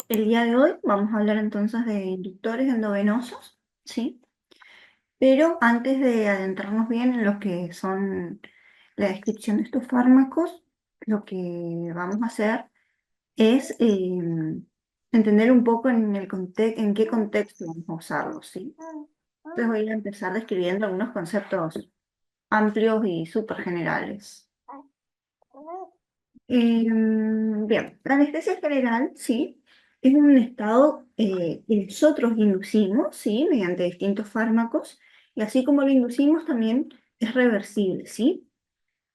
El día de hoy vamos a hablar entonces de inductores endovenosos, ¿sí? Pero antes de adentrarnos bien en lo que son la descripción de estos fármacos, lo que vamos a hacer es entender un poco en qué contexto vamos a usarlos, ¿sí? Entonces voy a empezar describiendo algunos conceptos amplios y súper generales. Bien, la anestesia general, sí, es un estado que nosotros inducimos, sí, mediante distintos fármacos, y así como lo inducimos también es reversible, sí.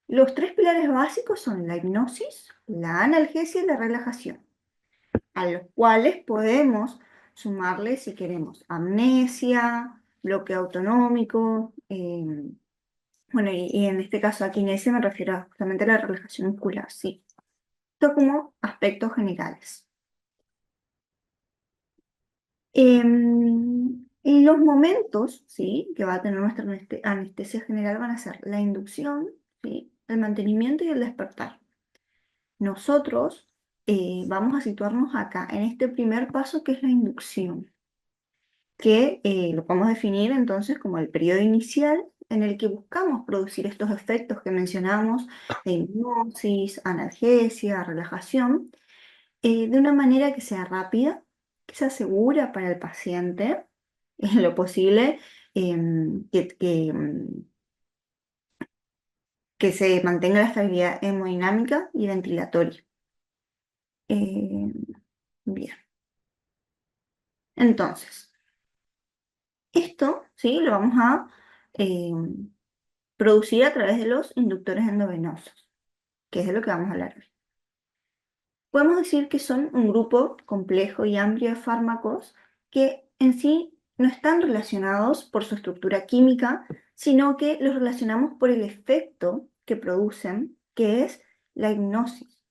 Los tres pilares básicos son la hipnosis, la analgesia y la relajación, a los cuales podemos sumarle, si queremos, amnesia, bloqueo autonómico, bueno, y en este caso, a kinesia me refiero justamente a la relajación muscular, sí. Esto como aspectos generales. Y los momentos, ¿sí?, que va a tener nuestra anestesia general van a ser la inducción, ¿sí?, el mantenimiento y el despertar. Nosotros vamos a situarnos acá, en este primer paso que es la inducción, que lo podemos definir entonces como el periodo inicial en el que buscamos producir estos efectos que mencionamos de hipnosis, analgesia, relajación, de una manera que sea rápida, que sea segura para el paciente, en lo posible, que se mantenga la estabilidad hemodinámica y ventilatoria. Eh, Bien, entonces, esto, ¿sí?, lo vamos a eh, producir a través de los inductores endovenosos, que es de lo que vamos a hablar hoy. Podemos decir que son un grupo complejo y amplio de fármacos que en sí no están relacionados por su estructura química, sino que los relacionamos por el efecto que producen, que es la hipnosis.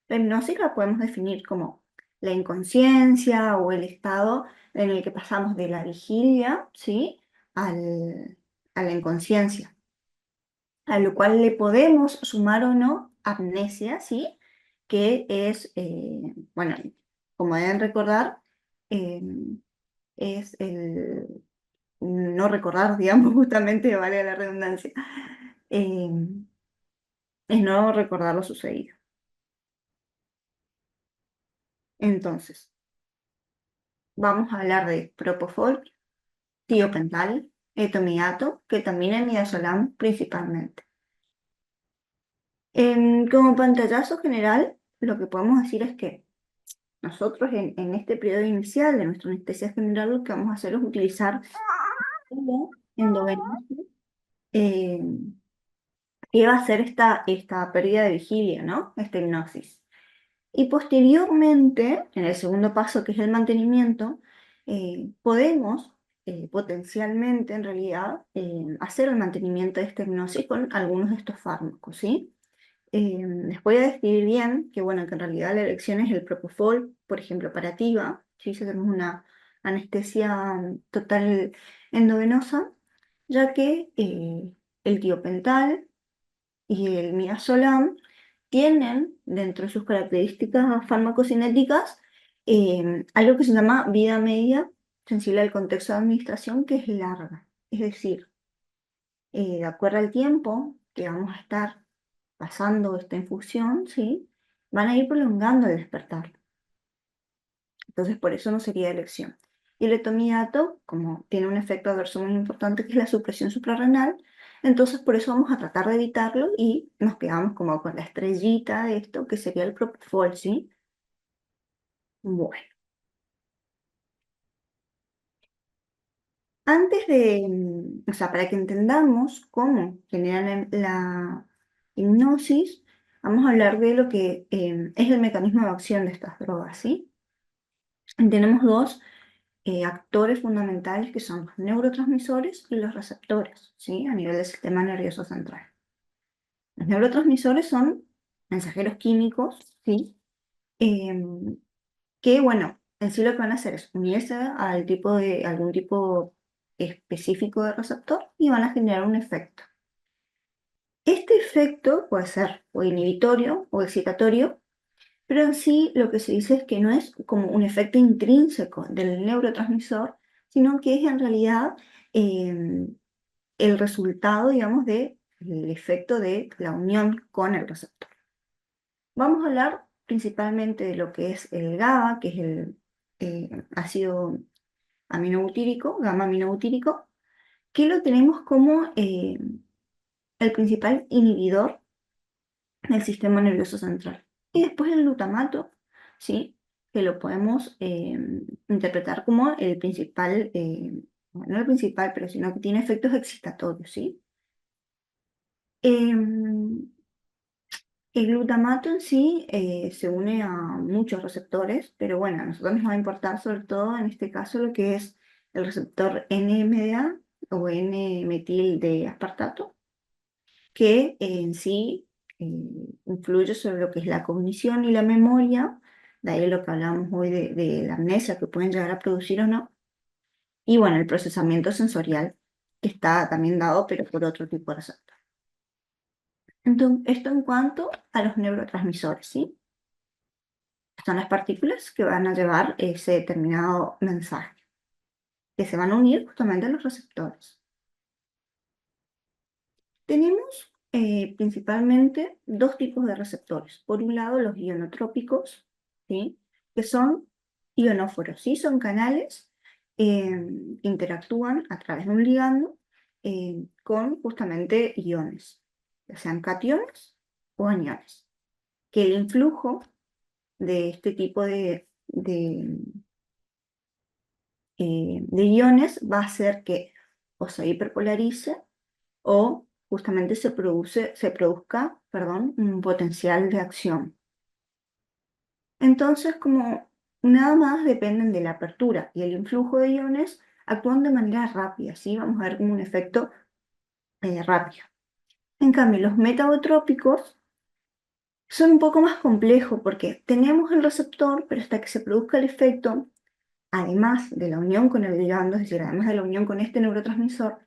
La hipnosis la podemos definir como la inconsciencia o el estado en el que pasamos de la vigilia, ¿sí?, a la inconsciencia, a lo cual le podemos sumar o no amnesia, ¿sí?, que es, bueno, como deben recordar, eh, es el no recordar, digamos, justamente, vale la redundancia, eh, es no recordar lo sucedido. Entonces, vamos a hablar de propofol, tiopental, etomidato, ketamina y midazolam principalmente. Como pantallazo general, lo que podemos decir es que nosotros en este periodo inicial de nuestra anestesia general lo que vamos a hacer es utilizar como endovenoso, eh, que va a ser esta pérdida de vigilia, ¿no? Esta hipnosis. Y posteriormente, en el segundo paso, que es el mantenimiento, podemos potencialmente, en realidad, hacer el mantenimiento de esta hipnosis con algunos de estos fármacos, ¿sí? Les voy a describir bien que, bueno, que en realidad la elección es el propofol, por ejemplo, operativa, si tenemos una anestesia total endovenosa, ya que el tiopental y el midazolam tienen dentro de sus características farmacocinéticas algo que se llama vida media sensible al contexto de administración, que es larga. Es decir, de acuerdo al tiempo que vamos a estar pasando esta infusión, ¿sí?, van a ir prolongando el despertar. Entonces, por eso no sería elección. Y el etomidato, como tiene un efecto adverso muy importante, que es la supresión suprarrenal, entonces por eso vamos a tratar de evitarlo y nos quedamos como con la estrellita de esto, que sería el propofol, ¿sí? Bueno, antes de, o sea, para que entendamos cómo generan la hipnosis, vamos a hablar de lo que es el mecanismo de acción de estas drogas, ¿sí? Tenemos dos actores fundamentales que son los neurotransmisores y los receptores, ¿sí?, a nivel del sistema nervioso central. Los neurotransmisores son mensajeros químicos, ¿sí?, Em, que, bueno, en sí lo que van a hacer es unirse algún tipo específico de receptor y van a generar un efecto. Este efecto puede ser o inhibitorio o excitatorio, pero en sí lo que se dice es que no es como un efecto intrínseco del neurotransmisor, sino que es en realidad eh, el resultado, digamos, del efecto de la unión con el receptor. Vamos a hablar principalmente de lo que es el GABA, que es el ácido aminobutírico, gamma aminobutírico, que lo tenemos como el principal inhibidor del sistema nervioso central. Y después el glutamato, ¿sí? Que lo podemos interpretar como el principal, bueno, no el principal, pero sino que tiene efectos excitatorios, ¿sí? Em, el glutamato en sí se une a muchos receptores, pero bueno, a nosotros nos va a importar sobre todo en este caso lo que es el receptor NMDA o N-metil de aspartato, que en sí influye sobre lo que es la cognición y la memoria, de ahí lo que hablamos hoy de la amnesia que pueden llegar a producir o no, y bueno, el procesamiento sensorial, que está también dado, pero por otro tipo de receptor. Entonces, esto en cuanto a los neurotransmisores, ¿sí? Son las partículas que van a llevar ese determinado mensaje, que se van a unir justamente a los receptores. Tenemos principalmente dos tipos de receptores. Por un lado, los ionotrópicos, ¿sí? Que son ionóforos, ¿sí? Son canales que interactúan a través de un ligando con justamente iones, ya sean cationes o aniones. Que el influjo de este tipo de iones va a hacer que o se hiperpolarice o justamente se produzca, perdón, un potencial de acción. Entonces, como nada más dependen de la apertura y el influjo de iones, actúan de manera rápida, ¿sí? Vamos a ver como un efecto rápido. En cambio, los metabotrópicos son un poco más complejos porque tenemos el receptor, pero hasta que se produzca el efecto, además de la unión con el ligando, es decir, además de la unión con este neurotransmisor,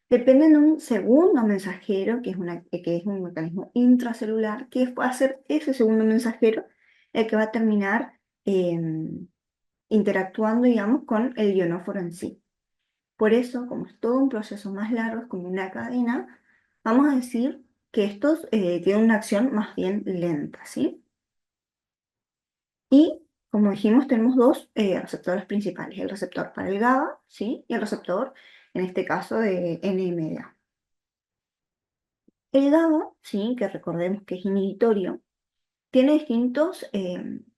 dependen de un segundo mensajero, que es un mecanismo intracelular, que va a ser ese segundo mensajero el que va a terminar interactuando, digamos, con el ionóforo en sí. Por eso, como es todo un proceso más largo, es como una cadena, vamos a decir que estos tienen una acción más bien lenta, ¿sí? Y como dijimos, tenemos dos receptores principales, el receptor para el GABA, ¿sí? Y el receptor, en este caso, de NMDA. El GABA, ¿sí? Que recordemos que es inhibitorio, tiene distintos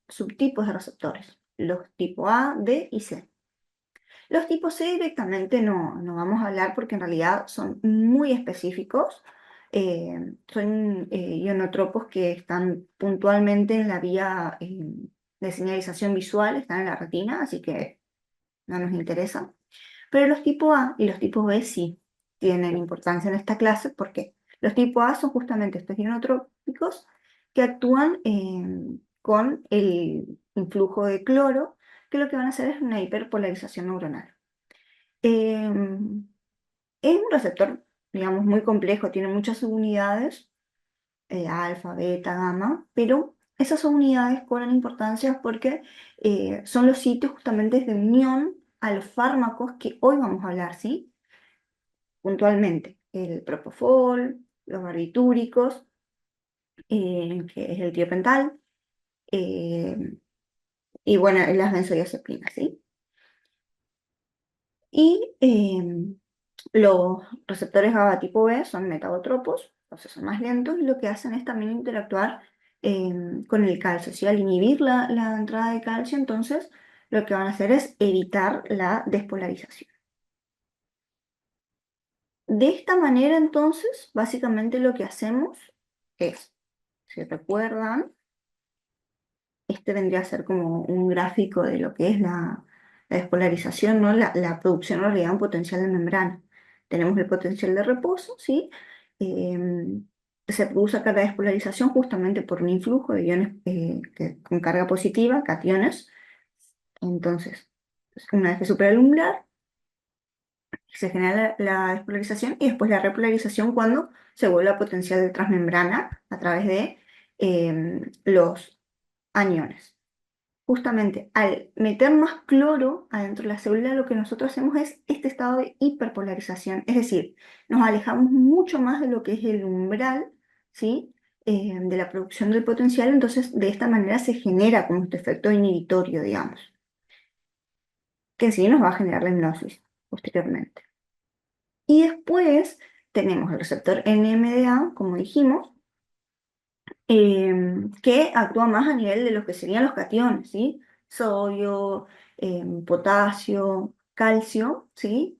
subtipos de receptores, los tipo A, B y C. Los tipos C directamente no vamos a hablar porque en realidad son muy específicos. Son ionotropos que están puntualmente en la vía de señalización visual, están en la retina, así que no nos interesa. Pero los tipo A y los tipo B sí tienen importancia en esta clase porque los tipo A son justamente estos ionotrópicos que actúan con el influjo de cloro, que lo que van a hacer es una hiperpolarización neuronal. Em, es un receptor, digamos, muy complejo, tiene muchas subunidades, alfa, beta, gamma, pero esas subunidades cobran importancia porque son los sitios justamente de unión a los fármacos que hoy vamos a hablar, ¿sí? Puntualmente, el propofol, los barbitúricos, que es el tiopental, eh, y bueno, las benzodiazepinas, ¿sí? Y los receptores GABA tipo B son metabotropos, entonces son más lentos, y lo que hacen es también interactuar con el calcio. Si al inhibir la entrada de calcio, entonces lo que van a hacer es evitar la despolarización. De esta manera, entonces, básicamente lo que hacemos es, si recuerdan, este vendría a ser como un gráfico de lo que es la despolarización, ¿no? La producción en realidad de un potencial de membrana. Tenemos el potencial de reposo, ¿sí? Se produce acá la despolarización justamente por un influjo de iones con carga positiva, cationes. Entonces, una vez que supera el umbral, se genera la despolarización y después la repolarización cuando se vuelve a potencial de transmembrana a través de los aniones. Justamente al meter más cloro adentro de la célula, lo que nosotros hacemos es este estado de hiperpolarización, es decir, nos alejamos mucho más de lo que es el umbral, ¿sí? De la producción del potencial, entonces de esta manera se genera como este efecto inhibitorio, digamos, que sí nos va a generar la hipnosis posteriormente. Y después tenemos el receptor NMDA, como dijimos, que actúa más a nivel de lo que serían los cationes, ¿sí? Sodio, potasio, calcio, ¿sí?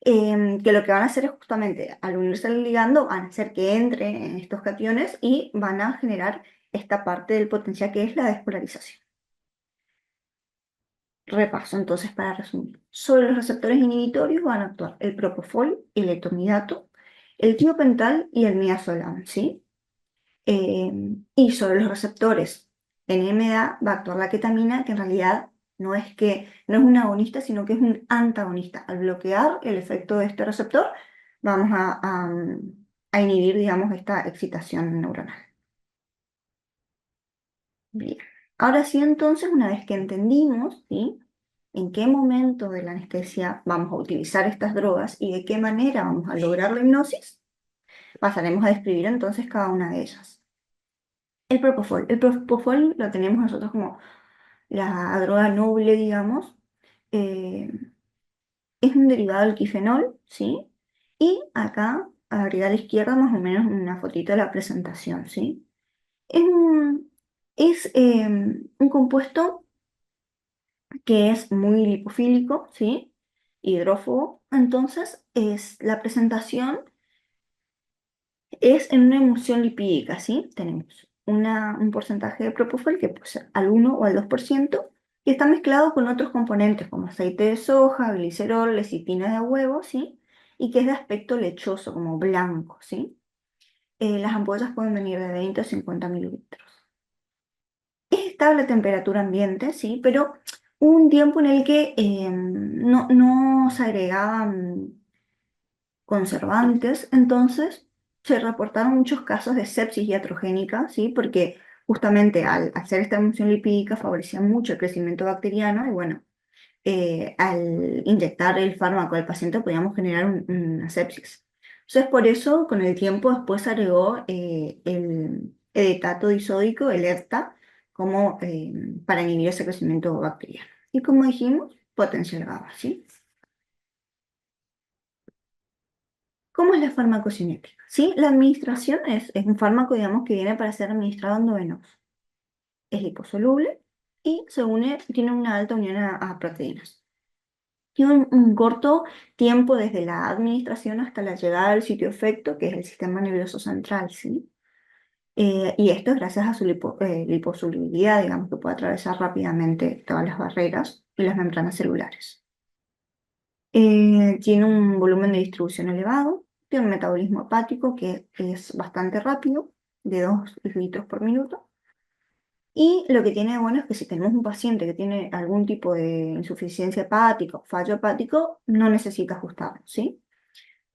Que lo que van a hacer es justamente, al unirse al ligando, van a hacer que entre en estos cationes y van a generar esta parte del potencial que es la despolarización. Repaso entonces para resumir. Sobre los receptores inhibitorios van a actuar el propofol, el etomidato, el tiopental y el midazolam, ¿sí? Eh, y sobre los receptores NMDA va a actuar la ketamina, que en realidad no es un agonista, sino que es un antagonista. Al bloquear el efecto de este receptor, vamos a inhibir, digamos, esta excitación neuronal. Bien. Ahora sí, entonces, una vez que entendimos, ¿sí? En qué momento de la anestesia vamos a utilizar estas drogas y de qué manera vamos a lograr la hipnosis, pasaremos a describir entonces cada una de ellas. El propofol lo tenemos nosotros como la droga noble, digamos. eh, es un derivado del quifenol, ¿sí? Y acá, arriba a la izquierda, más o menos una fotito de la presentación, ¿sí? Es un compuesto que es muy lipofílico, ¿sí? Hidrófobo. Entonces, la presentación es en una emulsión lipídica, ¿sí? Tenemos un porcentaje de propofol que puede ser al 1 o al 2% y está mezclado con otros componentes como aceite de soja, glicerol, lecitina de huevo, ¿sí? Y que es de aspecto lechoso, como blanco, ¿sí? Las ampollas pueden venir de 20 a 50 mililitros. Es estable a temperatura ambiente, ¿sí? Pero hubo un tiempo en el que no se agregaban conservantes, entonces se reportaron muchos casos de sepsis iatrogénica, ¿sí? Porque justamente al hacer esta emulsión lipídica favorecía mucho el crecimiento bacteriano y bueno, al inyectar el fármaco al paciente podíamos generar una sepsis. Entonces por eso con el tiempo después se agregó el edetato disódico, el ERTA, como para inhibir ese crecimiento bacteriano. Y como dijimos, potencial GABA, ¿sí? ¿Cómo es la farmacocinética? ¿Sí? La administración es un fármaco, digamos, que viene para ser administrado endovenoso. Es liposoluble y tiene una alta unión a proteínas. Tiene un corto tiempo desde la administración hasta la llegada al sitio efecto, que es el sistema nervioso central, ¿sí? Y esto es gracias a su liposolubilidad, digamos, que puede atravesar rápidamente todas las barreras y las membranas celulares. Tiene un volumen de distribución elevado, tiene un metabolismo hepático que es bastante rápido, de 2 litros por minuto. Y lo que tiene de bueno es que si tenemos un paciente que tiene algún tipo de insuficiencia hepática o fallo hepático, no necesita ajustarlo, ¿sí?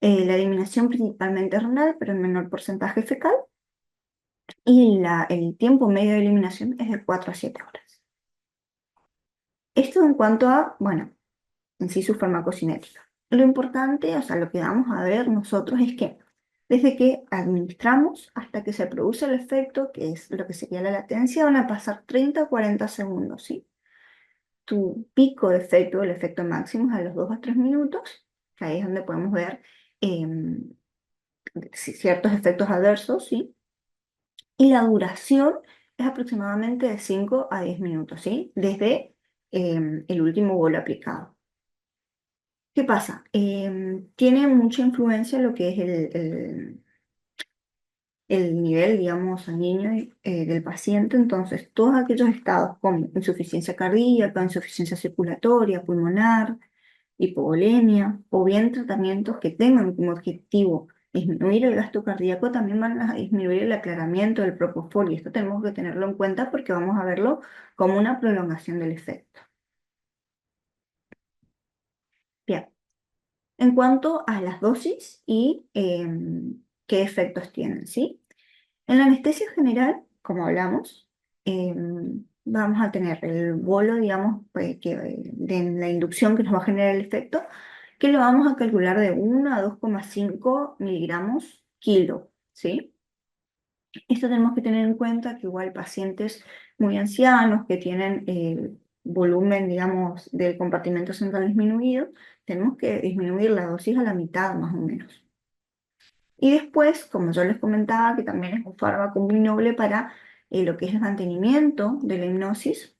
La eliminación principalmente es renal, pero en menor porcentaje fecal. Y el tiempo medio de eliminación es de 4 a 7 horas. Esto en cuanto a, bueno, en sí su farmacocinética. Lo importante, o sea, lo que vamos a ver nosotros es que desde que administramos hasta que se produce el efecto, que es lo que sería la latencia, van a pasar 30 o 40 segundos, ¿sí? Tu pico de efecto, el efecto máximo, es a los 2 a 3 minutos, que ahí es donde podemos ver ciertos efectos adversos, ¿sí? Y la duración es aproximadamente de 5 a 10 minutos, ¿sí? Desde el último bolo aplicado. ¿Qué pasa? Tiene mucha influencia lo que es el nivel, digamos, sanguíneo del paciente. Entonces, todos aquellos estados como insuficiencia cardíaca, insuficiencia circulatoria, pulmonar, hipovolemia, o bien tratamientos que tengan como objetivo disminuir el gasto cardíaco, también van a disminuir el aclaramiento del propofol. Y esto tenemos que tenerlo en cuenta porque vamos a verlo como una prolongación del efecto. Bien. En cuanto a las dosis y qué efectos tienen, ¿sí? En la anestesia general, como hablamos, vamos a tener el bolo, digamos, de la inducción que nos va a generar el efecto, que lo vamos a calcular de 1 a 2,5 miligramos kilo, ¿sí? Esto tenemos que tener en cuenta que igual pacientes muy ancianos que tienen volumen, digamos, del compartimento central disminuido, tenemos que disminuir la dosis a la mitad más o menos. Y después, como yo les comentaba, que también es un fármaco muy noble para lo que es el mantenimiento de la hipnosis,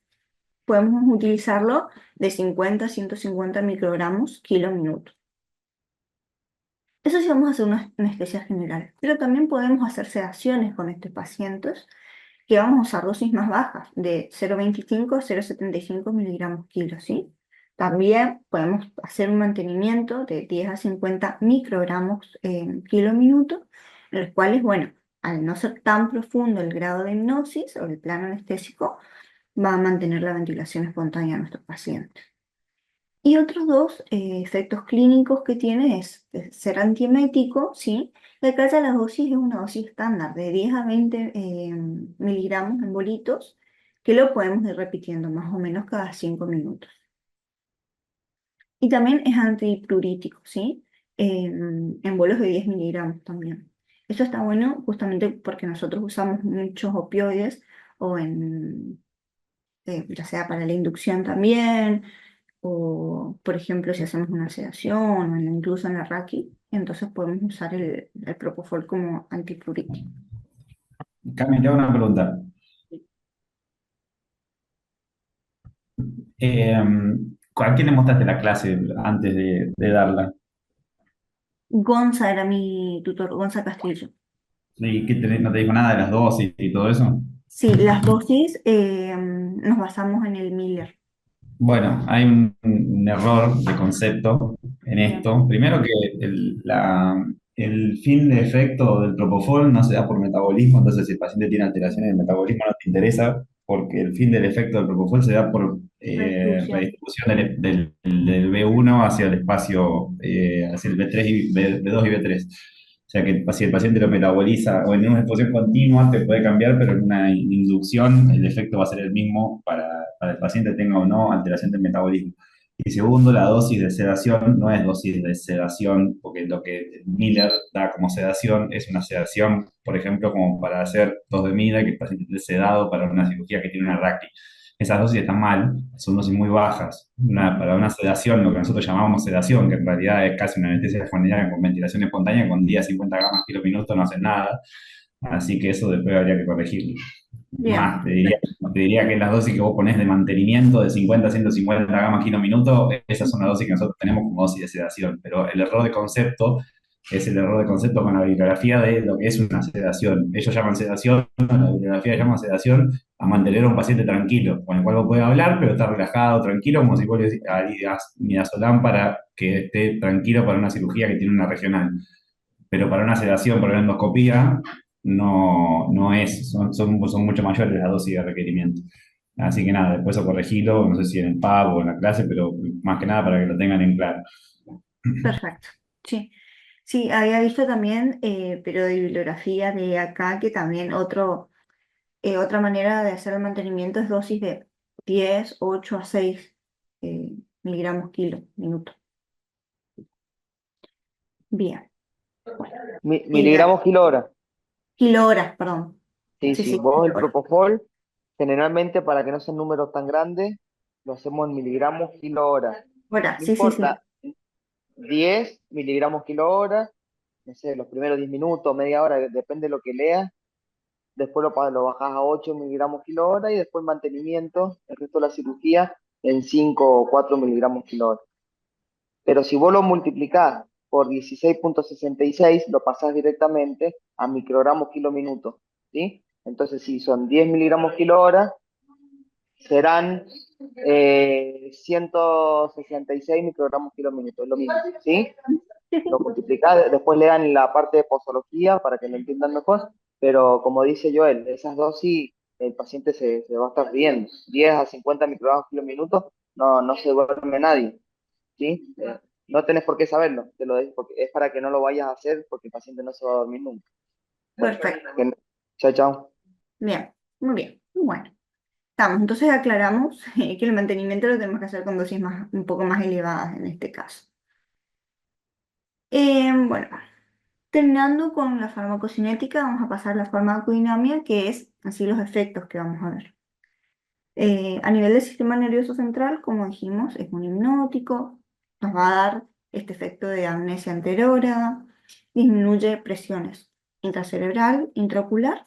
podemos utilizarlo de 50 a 150 microgramos kilo minuto. Eso sí vamos a hacer una anestesia general, pero también podemos hacer sedaciones con estos pacientes que vamos a usar dosis más bajas, de 0,25 a 0,75 miligramos kilo, ¿sí? También podemos hacer un mantenimiento de 10 a 50 microgramos kilo minuto, en los cuales, bueno, al no ser tan profundo el grado de hipnosis o el plano anestésico, va a mantener la ventilación espontánea de nuestros pacientes. Y otros dos efectos clínicos que tiene es ser antiemético, ¿sí? Y acá ya la dosis es una dosis estándar de 10 a 20 miligramos en bolitos, que lo podemos ir repitiendo más o menos cada 5 minutos. Y también es antiprurítico, ¿sí? En bolos de 10 miligramos también. Esto está bueno justamente porque nosotros usamos muchos opioides o ya sea para la inducción también o, por ejemplo, si hacemos una sedación o incluso en la Raki, entonces podemos usar el Propofol como antiprurito. Cami, te hago una pregunta. ¿A quién le mostraste la clase antes de darla? Gonza era mi tutor, Gonza Castillo. ¿Y no te dijo nada de las dosis y todo eso? Sí, las dosis nos basamos en el Miller. Bueno, hay un error de concepto en Bien, esto. Primero que el fin de efecto del propofol no se da por metabolismo, entonces si el paciente tiene alteraciones del metabolismo no te interesa, porque el fin del efecto del propofol se da por redistribución. redistribución del B1 hacia el espacio, hacia el B3 y B2 y B3. O sea que si el paciente lo metaboliza o en una exposición continua te puede cambiar, pero en una inducción el efecto va a ser el mismo para el paciente tenga o no alteración del metabolismo. Y segundo, la dosis de sedación no es dosis de sedación, porque lo que Miller da como sedación es una sedación, por ejemplo, como para hacer tos de Miller, que el paciente esté sedado para una cirugía que tiene una RACI. Esas dosis están mal, son dosis muy bajas. Para una sedación, lo que nosotros llamamos sedación, que en realidad es casi una anestesia general con ventilación espontánea, con 10 a 50 gamas kilo minuto no hacen nada. Así que eso después habría que corregirlo. Bien, Más, te diría que las dosis que vos ponés de mantenimiento de 50 a 150 gamas kilo minuto, esas son las dosis que nosotros tenemos como dosis de sedación. Pero el error de concepto es el error de concepto con la bibliografía de lo que es una sedación. Ellos llaman sedación, la bibliografía llama sedación a mantener a un paciente tranquilo, con el cual vos podés hablar, pero está relajado, tranquilo, como si vos le das midazolam para que esté tranquilo para una cirugía que tiene una regional. Pero para una sedación, para una endoscopía, no es, son mucho mayores las dosis de requerimiento. Así que nada, después eso corregilo, no sé si en el PAB o en la clase, pero más que nada para que lo tengan en claro. perfecto. Sí, sí, había visto también, pero de bibliografía de acá, que también otra manera de hacer el mantenimiento es dosis de 10, 8 a 6 miligramos kilo minuto. Bien. Eh, Miligramos kilo hora. Kilohoras, perdón. Sí, Sí, sí, sí, vos el kilohoras. propofol, generalmente para que no sean números tan grandes, lo hacemos en miligramos kilo hora. Horas, No sí, sí, sí. importa, 10 miligramos kilo hora, no sé, los primeros 10 minutos, media hora, depende de lo que leas. Después lo bajás a 8 miligramos kilo hora y después mantenimiento, el resto de la cirugía en 5 o 4 miligramos kilo hora. Pero si vos lo multiplicás por 16,66, lo pasás directamente a microgramos kilo minuto, ¿sí? Entonces, si son 10 miligramos kilo hora, serán 166 microgramos kilo minuto, es lo mismo, ¿sí? Sí, sí. Lo multiplicás, después le dan la parte de posología para que lo entiendan mejor, pero como dice Joel, esas dosis el paciente se va a estar riendo. 10 a 50 microgramos kilo minuto, no se duerme nadie. ¿Sí? No tenés por qué saberlo, te lo digo, porque es para que no lo vayas a hacer porque el paciente no se va a dormir nunca. Bueno, Perfecto. chao, chao. Bien, muy bien. Bueno. estamos. Entonces aclaramos que el mantenimiento lo tenemos que hacer con dosis un poco más elevadas en este caso. Bueno, terminando con la farmacocinética, vamos a pasar a la farmacodinámica, que es así los efectos que vamos a ver. A nivel del sistema nervioso central, como dijimos, es un hipnótico, nos va a dar este efecto de amnesia anterior, disminuye presiones intracerebral, intraocular,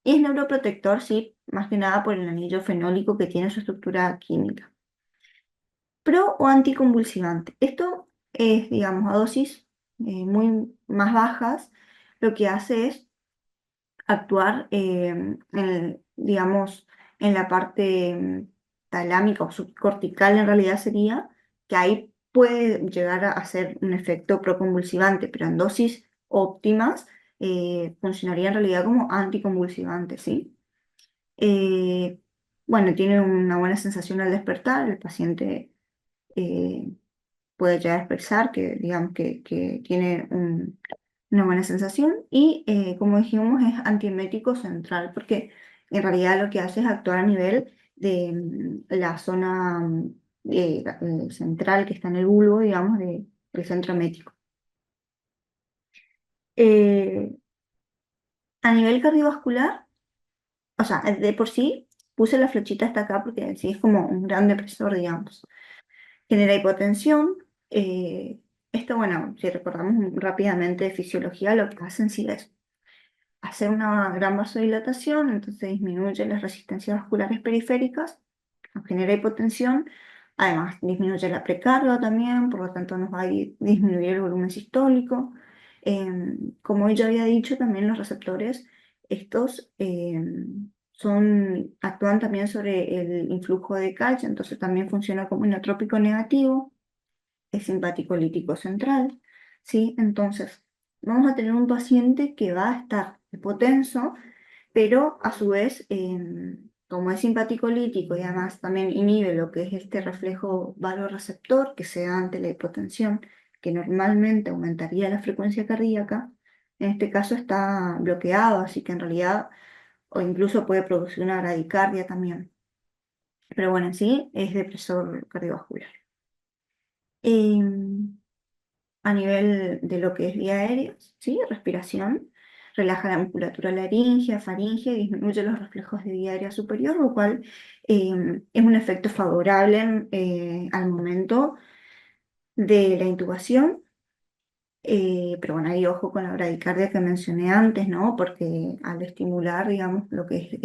y es neuroprotector, sí, más que nada por el anillo fenólico que tiene su estructura química. Pro o anticonvulsivante. Esto es, digamos, a dosis muy más bajas, lo que hace es actuar, digamos, en la parte talámica o subcortical en realidad sería, que ahí puede llegar a hacer un efecto proconvulsivante, pero en dosis óptimas funcionaría en realidad como anticonvulsivante, ¿sí? Eh, bueno, tiene una buena sensación al despertar, el paciente eh, puede llegar a expresar que, digamos, que tiene una buena sensación y, como dijimos, es antiemético central porque en realidad lo que hace es actuar a nivel de la zona central que está en el bulbo, digamos, del centro emético. Eh, a nivel cardiovascular, o sea, de por sí puse la flechita hasta acá porque sí es como un gran depresor, digamos. Genera hipotensión. Esto, bueno, si recordamos rápidamente de fisiología, lo que hace en sí es hacer una gran vasodilatación, entonces disminuye las resistencias vasculares periféricas, nos genera hipotensión, además disminuye la precarga también, por lo tanto nos va a disminuir el volumen sistólico. Como ya había dicho, también los receptores, estos actúan también sobre el influjo de calcio, entonces también funciona como inotrópico negativo, es simpático lítico central, ¿sí? Entonces, vamos a tener un paciente que va a estar hipotenso, pero a su vez, como es simpático lítico y además también inhibe lo que es este reflejo vasoreceptor que se da ante la hipotensión, que normalmente aumentaría la frecuencia cardíaca, en este caso está bloqueado, así que en realidad, o incluso puede producir una bradicardia también. Pero bueno, en sí es depresor cardiovascular. Em, a nivel de lo que es vía aérea, ¿sí? Respiración, relaja la musculatura laringea, faringea y disminuye los reflejos de vía aérea superior, lo cual es un efecto favorable al momento de la intubación. Pero bueno, ahí ojo con la bradicardia que mencioné antes, ¿no? Porque al estimular, digamos, lo que es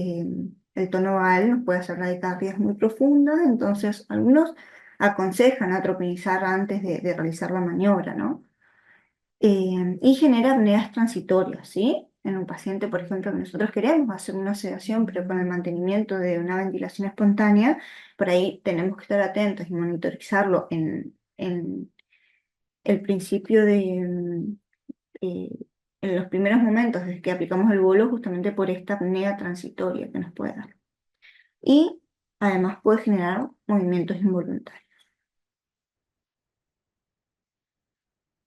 el tono vagal, nos puede hacer bradicardias muy profundas, entonces algunos aconsejan atropinizar antes de realizar la maniobra, ¿no? Y genera apneas transitorias, ¿sí? En un paciente, por ejemplo, que nosotros queremos hacer una sedación, pero con el mantenimiento de una ventilación espontánea, por ahí tenemos que estar atentos y monitorizarlo en el principio eh, en los primeros momentos desde que aplicamos el bolo, justamente por esta apnea transitoria que nos puede dar. Y además puede generar movimientos involuntarios.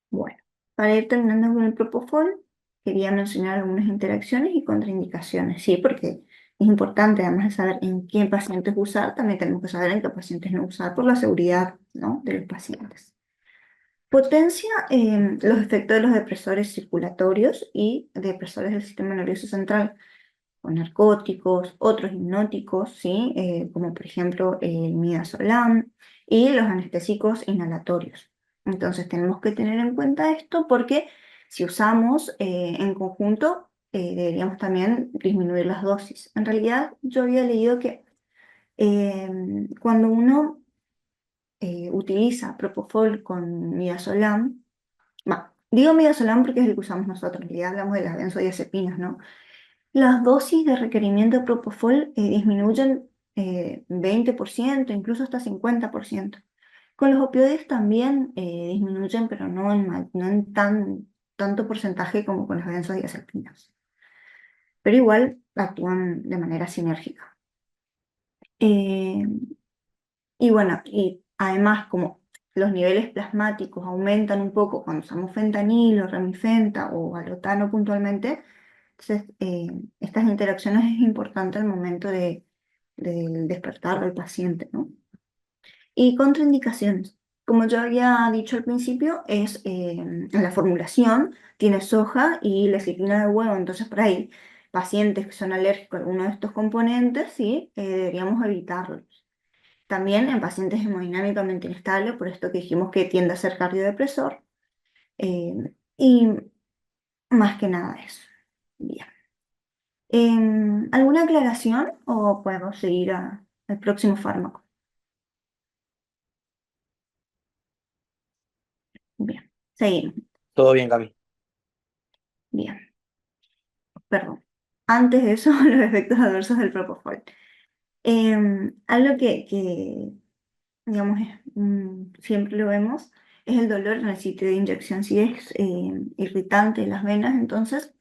Bueno, para ir terminando con el propofol, quería mencionar algunas interacciones y contraindicaciones, ¿sí? Porque es importante, además de saber en qué pacientes usar, también tenemos que saber en qué pacientes no usar por la seguridad, ¿no? De los pacientes. Potencia los efectos de los depresores circulatorios y depresores del sistema nervioso central, con narcóticos, otros hipnóticos, ¿sí? Como por ejemplo el midazolam y los anestésicos inhalatorios. Entonces tenemos que tener en cuenta esto porque si usamos en conjunto, deberíamos también disminuir las dosis. En realidad yo había leído que eh, cuando uno utiliza propofol con midazolam, digo midazolam porque es el que usamos nosotros, en realidad hablamos de las benzodiazepinas, ¿no? Las dosis de requerimiento de propofol disminuyen 20%, incluso hasta 50%. Con los opioides también disminuyen, pero no en tanto porcentaje como con las benzodiazepinas. Pero igual actúan de manera sinérgica. Eh, y bueno, y además como los niveles plasmáticos aumentan un poco cuando usamos fentanilo, remifenta o alotano puntualmente, entonces estas interacciones es importante al momento del despertar del paciente, ¿no? Y contraindicaciones. Como yo había dicho al principio, es la formulación, tiene soja y lecitina de huevo, entonces por ahí pacientes que son alérgicos a alguno de estos componentes, sí, deberíamos evitarlos. También en pacientes hemodinámicamente inestables, por esto que dijimos que tiende a ser cardiodepresor, y más que nada eso. Bien. ¿Alguna aclaración o podemos seguir al próximo fármaco? Bien, seguimos. Todo bien, Cami. Bien, perdón. Antes de eso, los efectos adversos del propofol. Algo que, digamos, siempre lo vemos, es el dolor en el sitio de inyección. Si es irritante en las venas, entonces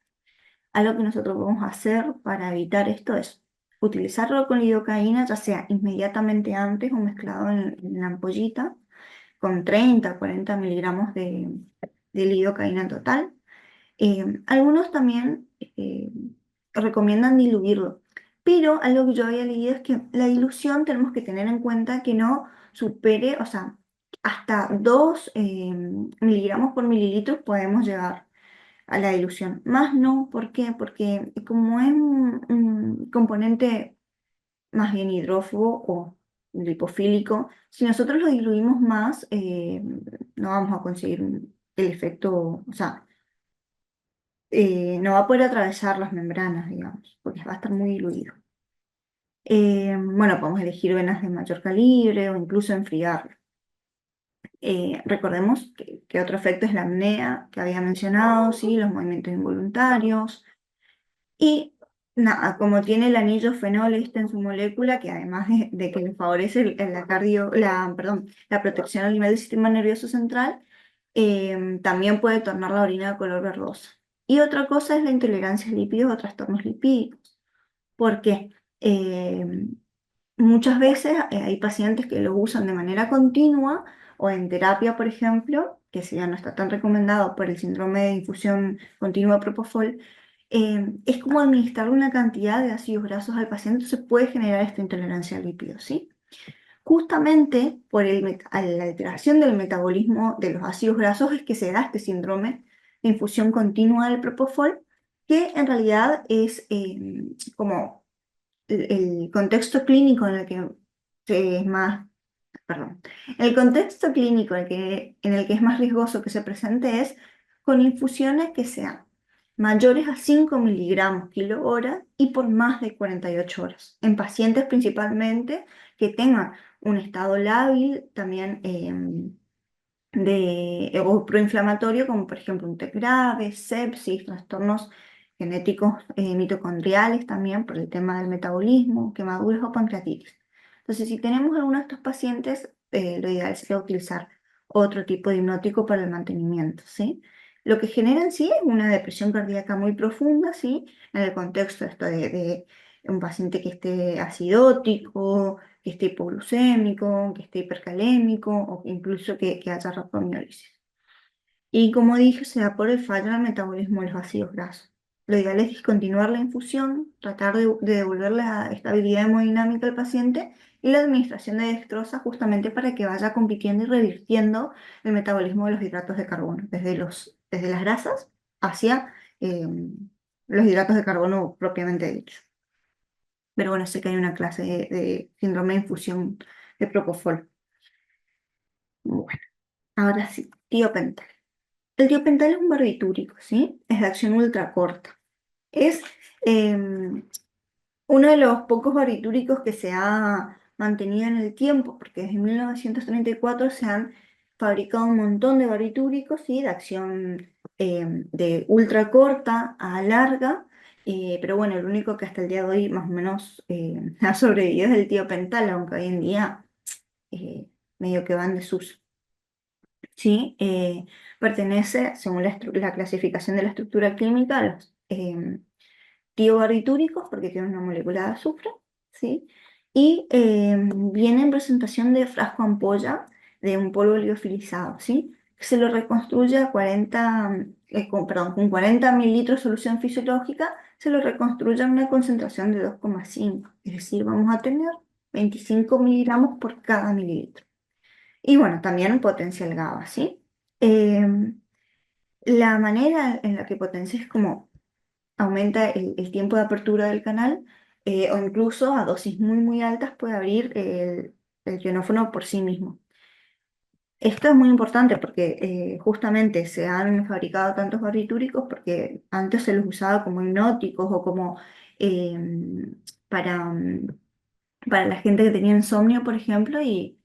algo que nosotros podemos hacer para evitar esto es utilizarlo con lidocaína, ya sea inmediatamente antes o mezclado en la ampollita, con 30, 40 miligramos de lidocaína en total. Algunos también recomiendan diluirlo, pero algo que yo había leído es que la dilución tenemos que tener en cuenta que no supere, o sea, hasta 2 miligramos por mililitro podemos llegar a la dilución. Más no, ¿por qué? Porque como es un componente más bien hidrófobo o lipofílico, si nosotros lo diluimos más, no vamos a conseguir el efecto, o sea, no va a poder atravesar las membranas, digamos, porque va a estar muy diluido. Bueno, podemos elegir venas de mayor calibre o incluso enfriarlo. Recordemos que otro efecto es la apnea, que había mencionado, ¿sí? Los movimientos involuntarios. Y nada, como tiene el anillo fenol este en su molécula, que además de que le favorece perdón, la protección a nivel del sistema nervioso central, también puede tornar la orina de color verdoso. Y otra cosa es la intolerancia a lípidos o trastornos lipídicos. ¿Por qué? Muchas veces hay pacientes que lo usan de manera continua o en terapia, por ejemplo, que si ya no está tan recomendado por el síndrome de infusión continua de Propofol, es como administrar una cantidad de ácidos grasos al paciente, entonces puede generar esta intolerancia a lípidos, ¿sí? Justamente por la alteración del metabolismo de los ácidos grasos es que se da este síndrome de infusión continua del Propofol, que en realidad es como el contexto clínico en el que es más, perdón, el contexto clínico en el que es más riesgoso que se presente es con infusiones que sean mayores a 5 miligramos kilo hora y por más de 48 horas, en pacientes principalmente que tengan un estado lábil, también o proinflamatorio, como por ejemplo un TEC grave, sepsis, trastornos genéticos mitocondriales también por el tema del metabolismo, quemaduras o pancreatitis. Entonces, si tenemos alguno de estos pacientes, lo ideal sería utilizar otro tipo de hipnótico para el mantenimiento, ¿sí? Lo que genera en sí es una depresión cardíaca muy profunda, ¿sí? En el contexto esto de un paciente que esté acidótico, que esté hipoglucémico, que esté hipercalémico o incluso que haya rapamiólisis. Y como dije, se da por el fallo en el metabolismo de los ácidos grasos. Lo ideal es discontinuar la infusión, tratar de devolver la estabilidad hemodinámica al paciente y la administración de dextrosa justamente para que vaya compitiendo y revirtiendo el metabolismo de los hidratos de carbono, desde las grasas hacia los hidratos de carbono propiamente dicho. Pero bueno, sé que hay una clase de síndrome de infusión de propofol. Bueno, ahora sí, tiopental. El tiopental es un barbitúrico, ¿sí? Es de acción ultracorta. Es uno de los pocos barbitúricos que se ha mantenido en el tiempo, porque desde 1934 se han fabricado un montón de barbitúricos, ¿sí? De acción de ultracorta a larga, pero bueno, el único que hasta el día de hoy más o menos ha sobrevivido es el tiopental, aunque hoy en día eh, medio que va en desuso. ¿Sí? Pertenece, según la clasificación de la estructura química, a los tiobarbitúricos, porque tiene una molécula de azufre, ¿sí? Y viene en presentación de frasco ampolla de un polvo liofilizado, ¿sí? Se lo reconstruye a 40 con 40 mililitros de solución fisiológica, se lo reconstruye a una concentración de 2,5. Es decir, vamos a tener 25 miligramos por cada mililitro. Y bueno, también potencia el GABA, ¿sí? Em, la manera en la que potencia es como aumenta el tiempo de apertura del canal, o incluso a dosis muy, muy altas puede abrir el quirófano por sí mismo. Esto es muy importante porque justamente se han fabricado tantos barbitúricos porque antes se los usaba como hipnóticos o como eh, para, para la gente que tenía insomnio, por ejemplo, y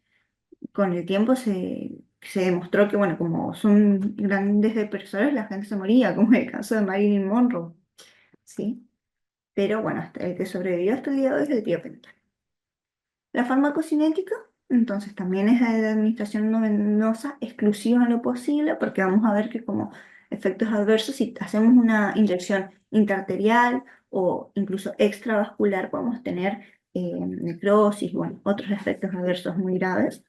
con el tiempo se demostró que, bueno, como son grandes depresores, la gente se moría, como en el caso de Marilyn Monroe, ¿sí? Pero bueno, hasta el que sobrevivió hasta el día de hoy es el tío Pentar. La farmacocinética, entonces también es de administración no venosa exclusiva en lo posible, porque vamos a ver que como efectos adversos, si hacemos una inyección intraarterial o incluso extravascular, podemos tener necrosis, bueno, otros efectos adversos muy graves.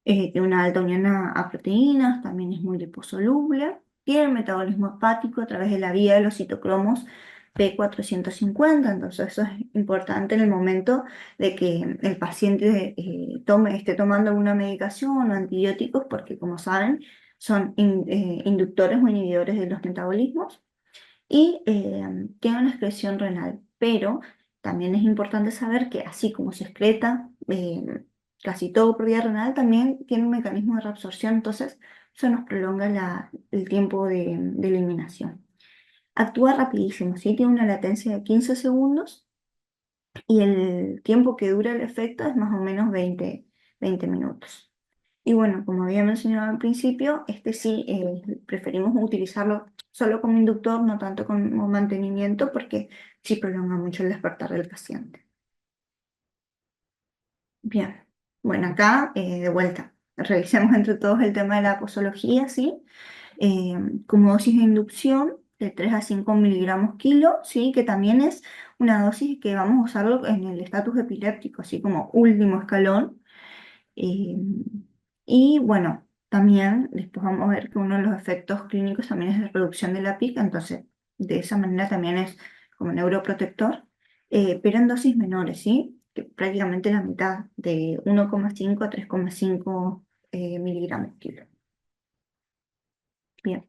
Tiene una alta unión a proteínas, también es muy liposoluble, tiene el metabolismo hepático a través de la vía de los citocromos P450, entonces eso es importante en el momento de que el paciente esté tomando una medicación o antibióticos, porque como saben, son inductores o inhibidores de los metabolismos y tiene una excreción renal, pero también es importante saber que así como se excreta casi todo por vía renal, también tiene un mecanismo de reabsorción, entonces eso nos prolonga el tiempo de eliminación. Actúa rapidísimo, ¿sí? Tiene una latencia de 15 segundos y el tiempo que dura el efecto es más o menos 20 minutos. Y bueno, como había mencionado al principio, este sí preferimos utilizarlo solo como inductor, no tanto como mantenimiento, porque sí prolonga mucho el despertar del paciente. Bien, bueno, acá de vuelta, revisemos entre todos el tema de la posología, ¿sí? Eh, como dosis de inducción de 3 a 5 miligramos kilo, ¿sí? Que también es una dosis que vamos a usarlo en el estatus epiléptico, así como último escalón. Eh, y bueno, también después vamos a ver que uno de los efectos clínicos también es la reducción de la pica, entonces de esa manera también es como neuroprotector, pero en dosis menores, ¿sí? Que prácticamente la mitad, de 1,5 a 3,5 miligramos kilo. Bien,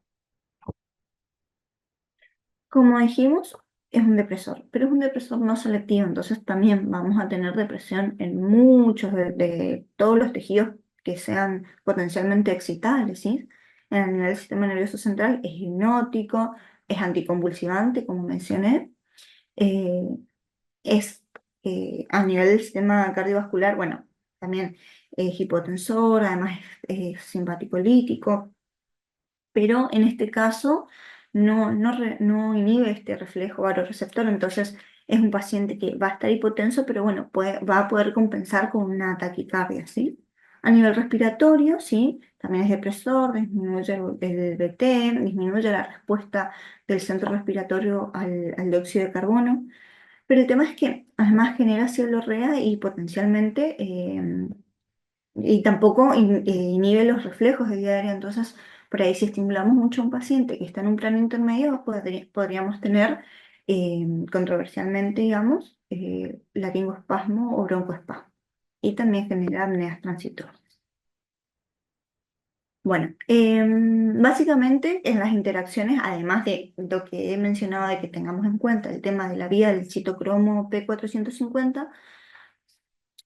como dijimos, es un depresor, pero es un depresor no selectivo, entonces también vamos a tener depresión en muchos de todos los tejidos que sean potencialmente excitables, ¿sí? En el nivel del sistema nervioso central es hipnótico, es anticonvulsivante, como mencioné, eh, es a nivel del sistema cardiovascular, bueno, también es hipotensor, además es simpaticolítico, pero en este caso no inhibe este reflejo varoreceptor, entonces es un paciente que va a estar hipotenso, pero bueno, va a poder compensar con una taquicardia, ¿sí? A nivel respiratorio, ¿sí? También es depresor, disminuye el BT, disminuye la respuesta del centro respiratorio al dióxido de carbono, pero el tema es que además genera cialorrea y potencialmente y tampoco inhibe los reflejos de diaria. Entonces, por ahí si estimulamos mucho a un paciente que está en un plano intermedio, podríamos tener controversialmente, digamos, laringoespasmo o broncoespasmo. Y también genera apneas transitorias. Bueno, básicamente en las interacciones, además de lo que he mencionado de que tengamos en cuenta el tema de la vía del citocromo P450,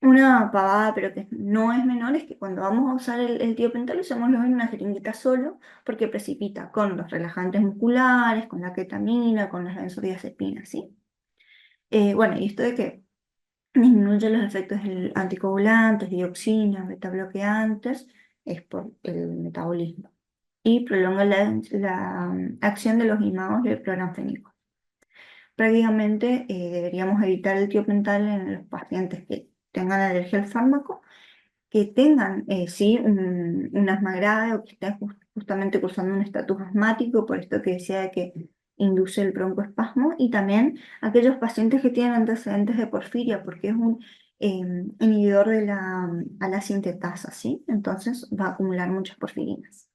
una pavada, pero que no es menor, es que cuando vamos a usar el tiopental usémoslo en una jeringuita solo, porque precipita con los relajantes musculares, con la ketamina, con las benzodiazepinas, ¿sí? Bueno, y esto de que disminuye los efectos del anticoagulantes, dioxinas, betabloqueantes, es por el metabolismo. Y prolonga la acción de los imados del cloranfénico. Prácticamente deberíamos evitar el tiopental en los pacientes que tengan alergia al fármaco, que tengan, sí, un asma grave o que estén justamente cursando un estatus asmático, por esto que decía de que induce el broncoespasmo, y también aquellos pacientes que tienen antecedentes de porfiria, porque es un inhibidor de a la sintetasa, ¿sí? Entonces va a acumular muchas porfirinas.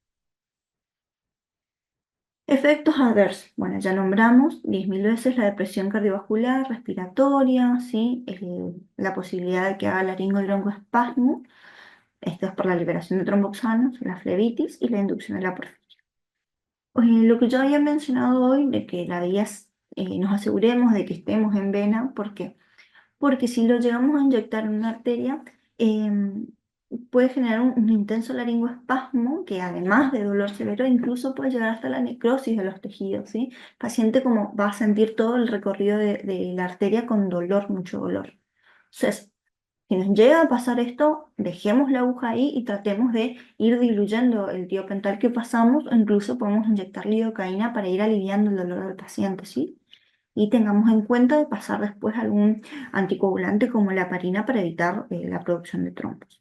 Efectos adversos. Bueno, ya nombramos 10.000 veces la depresión cardiovascular, respiratoria, ¿sí? La posibilidad de que haga laringo-broncoespasmo. Esto es por la liberación de tromboxanos, la flebitis y la inducción de la porfiria. Lo que yo había mencionado hoy, de que la vía, nos aseguremos de que estemos en vena, ¿por qué? Porque si lo llegamos a inyectar en una arteria, puede generar un intenso laringoespasmo que además de dolor severo, incluso puede llegar hasta la necrosis de los tejidos, ¿sí? El paciente como va a sentir todo el recorrido de la arteria con dolor, mucho dolor. Entonces, si nos llega a pasar esto, dejemos la aguja ahí y tratemos de ir diluyendo el tiopental que pasamos, o incluso podemos inyectar lidocaína para ir aliviando el dolor del paciente, ¿sí? Y tengamos en cuenta de pasar después algún anticoagulante como la heparina para evitar la producción de trombos.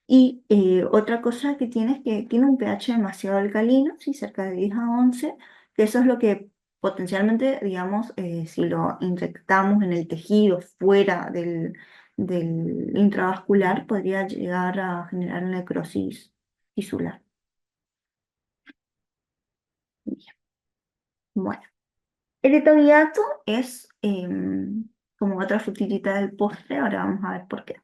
Y otra cosa que tiene es que tiene un pH demasiado alcalino, ¿sí? Cerca de 10 a 11, que eso es lo que potencialmente, digamos, si lo inyectamos en el tejido fuera del intravascular, podría llegar a generar necrosis tisular. Bien. Bueno, el etobiato es como otra frutillita del postre, ahora vamos a ver por qué.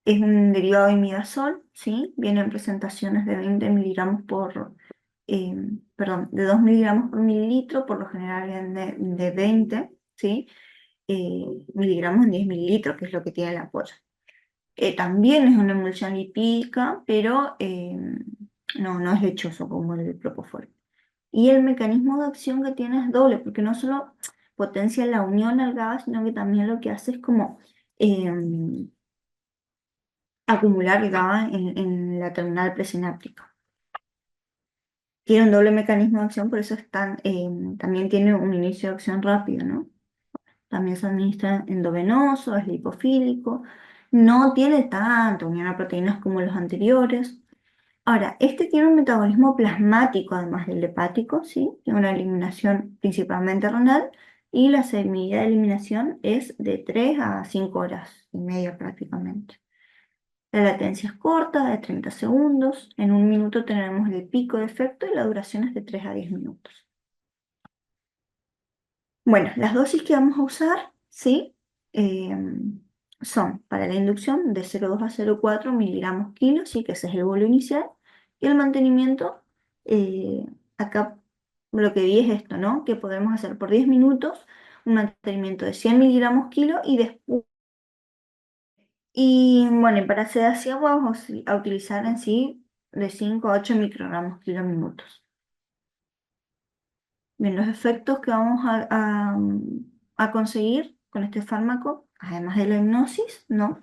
Es un derivado de imidazol, ¿sí? Viene en presentaciones de 20 miligramos perdón, de 2 miligramos por mililitro, por lo general viene de 20, ¿sí? Miligramos en 10 mililitros, que es lo que tiene la polla. También es una emulsión lipídica, pero no es lechoso como el propofol. Y el mecanismo de acción que tiene es doble, porque no solo potencia la unión al GABA, sino que también lo que hace es como acumular GABA en la terminal presináptica. Tiene un doble mecanismo de acción, por eso también tiene un inicio de acción rápido, ¿no? También se administra endovenoso, es lipofílico, no tiene tanta unión a proteínas como los anteriores. Ahora, este tiene un metabolismo plasmático, además del hepático, ¿sí? Tiene una eliminación principalmente renal y la semilla de eliminación es de 3 a 5 horas y media prácticamente. La latencia es corta, de 30 segundos. En un minuto tenemos el pico de efecto y la duración es de 3 a 10 minutos. Bueno, las dosis que vamos a usar, ¿sí? Eh, son para la inducción de 0,2 a 0,4 miligramos kilo, ¿sí? Que ese es el bolo inicial. Y el mantenimiento, eh, acá lo que vi es esto, ¿no? Que podemos hacer por 10 minutos un mantenimiento de 100 miligramos kilo y después. Y bueno, y para sedación vamos a utilizar en sí de 5 a 8 microgramos kilo minutos. Bien, los efectos que vamos a conseguir con este fármaco, además de la hipnosis, ¿no?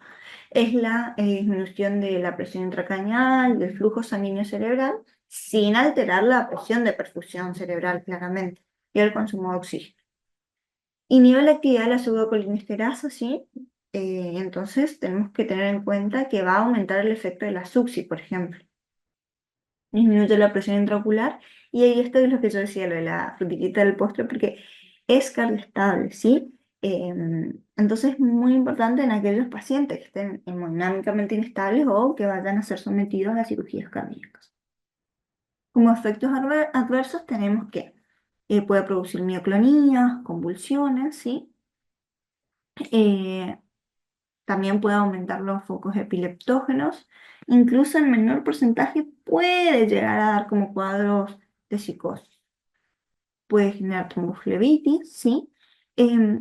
Es la disminución de la presión intracraneal, del flujo sanguíneo cerebral, sin alterar la presión de perfusión cerebral, claramente, y el consumo de oxígeno. Inhibe la actividad de la pseudocolinesterosa, ¿sí? Entonces tenemos que tener en cuenta que va a aumentar el efecto de la succi, por ejemplo. Disminuye la presión intraocular y ahí esto es lo que yo decía, lo de la frutillita del postre, porque es cardioestable, ¿sí? Entonces es muy importante en aquellos pacientes que estén hemodinámicamente inestables o que vayan a ser sometidos a cirugías cardíacas. Como efectos adversos tenemos que puede producir mioclonías, convulsiones, ¿sí? Eh, También puede aumentar los focos epileptógenos, incluso en menor porcentaje puede llegar a dar como cuadros de psicosis. Puede generar tromboflebitis, ¿sí?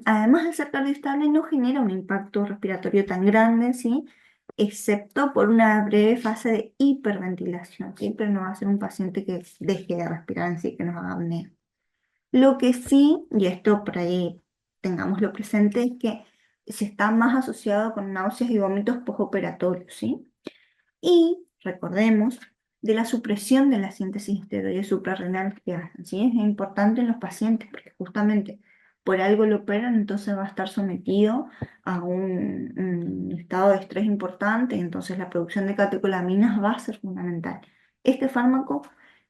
Además de ser cardioestable, no genera un impacto respiratorio tan grande, ¿sí? Excepto por una breve fase de hiperventilación, ¿sí? Pero no va a ser un paciente que deje de respirar en sí, que nos haga apnea. Lo que sí, y esto por ahí tengámoslo presente, es que se está más asociado con náuseas y vómitos postoperatorios, ¿sí? Y recordemos de la supresión de la síntesis de esteroides suprarrenales que hacen, ¿sí? Es importante en los pacientes porque justamente por algo lo operan, entonces va a estar sometido a un estado de estrés importante, entonces la producción de catecolaminas va a ser fundamental. Este fármaco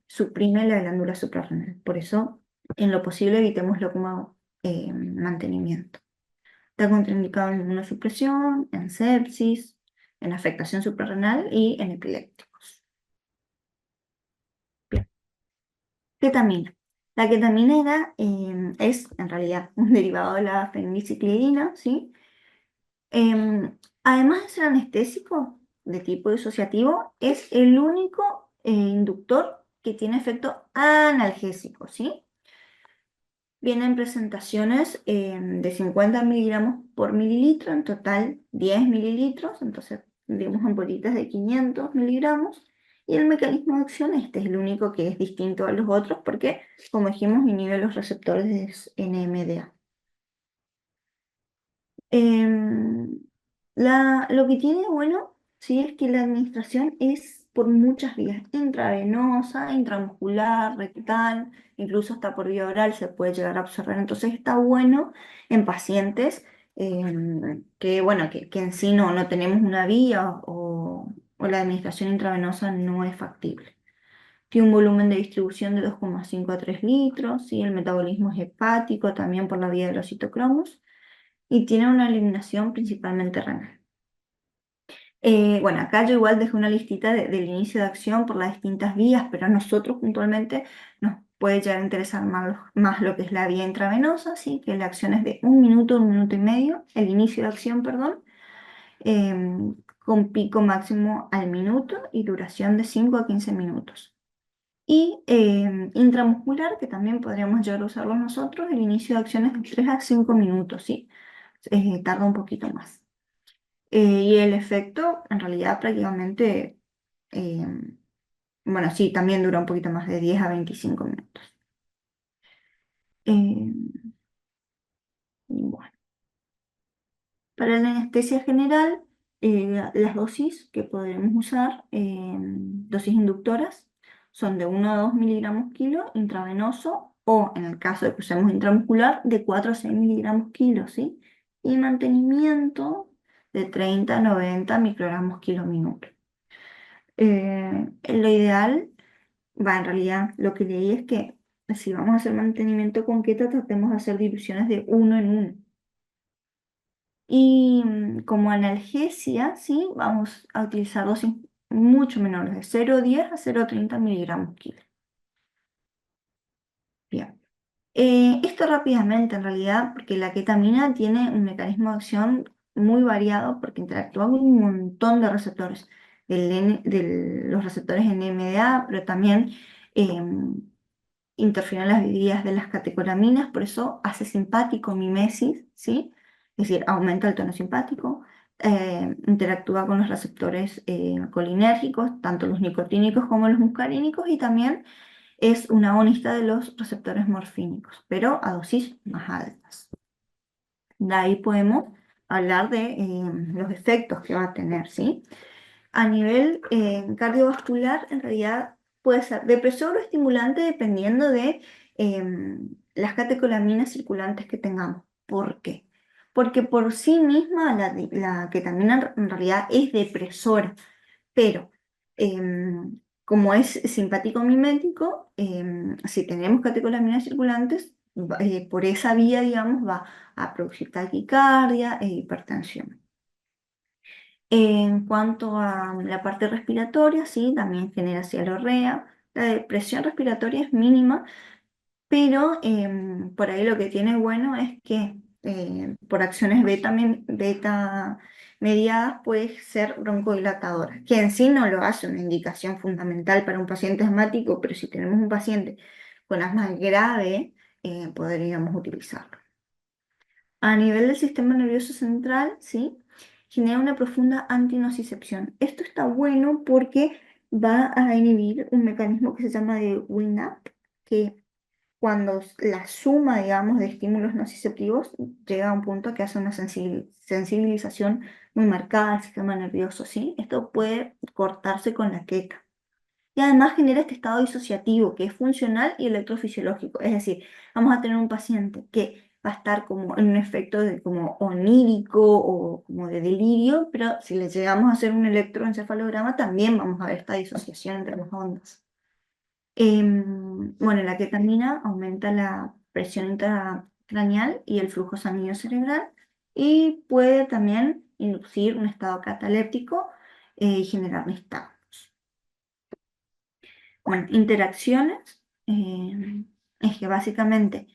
suprime la glándula suprarrenal, por eso en lo posible evitémoslo como mantenimiento. Está contraindicado en inmunosupresión, en sepsis, en afectación suprarrenal y en epilépticos. Bien. Ketamina. La ketamina es en realidad un derivado de la feniciclidina, ¿sí? Además de ser anestésico de tipo disociativo, es el único inductor que tiene efecto analgésico, ¿sí? Viene en presentaciones de 50 miligramos por mililitro, en total 10 mililitros, entonces tendríamos ampollitas de 500 miligramos. Y el mecanismo de acción, este es el único que es distinto a los otros porque, como dijimos, inhibe los receptores de NMDA. Em, lo que tiene bueno, sí, es que la administración es por muchas vías, intravenosa, intramuscular, rectal, incluso hasta por vía oral se puede llegar a absorber. Entonces está bueno en pacientes que, bueno, que en sí no tenemos una vía o la administración intravenosa no es factible. Tiene un volumen de distribución de 2,5 a 3 litros, ¿sí? El metabolismo es hepático también por la vía de los citocromos y tiene una eliminación principalmente renal. Bueno, acá yo igual dejé una listita del inicio de acción por las distintas vías, pero a nosotros puntualmente nos puede llegar a interesar más lo que es la vía intravenosa, ¿sí? Que la acción es de 1 minuto y medio, el inicio de acción, perdón, con pico máximo al minuto y duración de 5 a 15 minutos. Y intramuscular, que también podríamos llegar a usarlo nosotros, el inicio de acción es de 3 a 5 minutos, ¿sí? Tarda un poquito más. Y el efecto, en realidad, prácticamente, eh, bueno, sí, también dura un poquito más de 10 a 25 minutos. Eh, bueno, para la anestesia general, las dosis que podremos usar, dosis inductoras, son de 1 a 2 miligramos kilo intravenoso o, en el caso de que usemos intramuscular, de 4 a 6 miligramos kilo, ¿sí? Y mantenimiento de 30 a 90 microgramos kilo minuto. Lo ideal, en realidad lo que leí es que si vamos a hacer mantenimiento con keto, tratemos de hacer diluciones de 1 en 1. Y como analgesia, ¿sí? Vamos a utilizar dosis mucho menores, de 0,10 a 0,30 miligramos kilo. Bien. Esto rápidamente, en realidad, porque la ketamina tiene un mecanismo de acción muy variado porque interactúa con un montón de receptores, de los receptores NMDA, pero también interfiere en las vías de las catecolaminas, por eso hace simpático mimesis, ¿sí? Es decir, aumenta el tono simpático, interactúa con los receptores colinérgicos, tanto los nicotínicos como los muscarínicos, y también es un agonista de los receptores morfínicos, pero a dosis más altas. De ahí podemos hablar de los efectos que va a tener, ¿sí? A nivel cardiovascular, en realidad puede ser depresor o estimulante dependiendo de las catecolaminas circulantes que tengamos. ¿Por qué? Porque por sí misma la ketamina en realidad es depresora, pero como es simpático mimético, si tenemos catecolaminas circulantes, por esa vía, digamos, va a producir taquicardia e hipertensión. En cuanto a la parte respiratoria, sí, también genera cialorrea. La depresión respiratoria es mínima, pero por ahí lo que tiene bueno es que por acciones beta mediadas puede ser broncodilatadora, que en sí no lo hace una indicación fundamental para un paciente asmático, pero si tenemos un paciente con asma grave, podríamos utilizarlo. A nivel del sistema nervioso central, ¿sí? Genera una profunda antinocicepción. Esto está bueno porque va a inhibir un mecanismo que se llama de WINAP, que cuando la suma, digamos, de estímulos nociceptivos llega a un punto que hace una sensibilización muy marcada del sistema nervioso, ¿sí? Esto puede cortarse con la queta. Y además genera este estado disociativo que es funcional y electrofisiológico. Es decir, vamos a tener un paciente que va a estar como en un efecto de como onírico o como de delirio, pero si le llegamos a hacer un electroencefalograma también vamos a ver esta disociación entre las ondas. Bueno, la ketamina aumenta la presión intracraneal y el flujo sanguíneo cerebral y puede también inducir un estado cataléptico y generar nistagmos. Bueno, interacciones. es que básicamente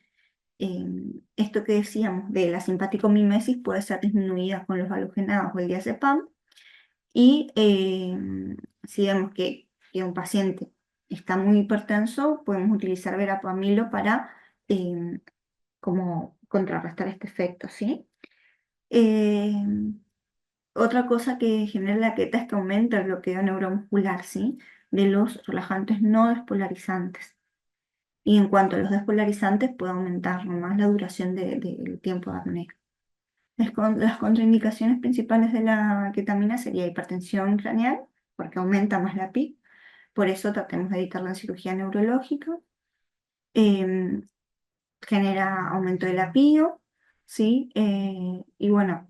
esto que decíamos de la simpaticomimesis puede ser disminuida con los halogenados o el diazepam. Y si vemos que un paciente está muy hipertenso, podemos utilizar verapamilo para como contrarrestar este efecto, ¿sí? Eh, Otra cosa que genera la queta es que aumenta el bloqueo neuromuscular, ¿sí? De los relajantes no despolarizantes. Y en cuanto a los despolarizantes, puede aumentar nomás la duración del tiempo de apnea. Las contraindicaciones principales de la ketamina sería hipertensión craneal, porque aumenta más la PIC, por eso tratemos de evitarla en cirugía neurológica. Em, Genera aumento del apío, ¿sí? Y bueno,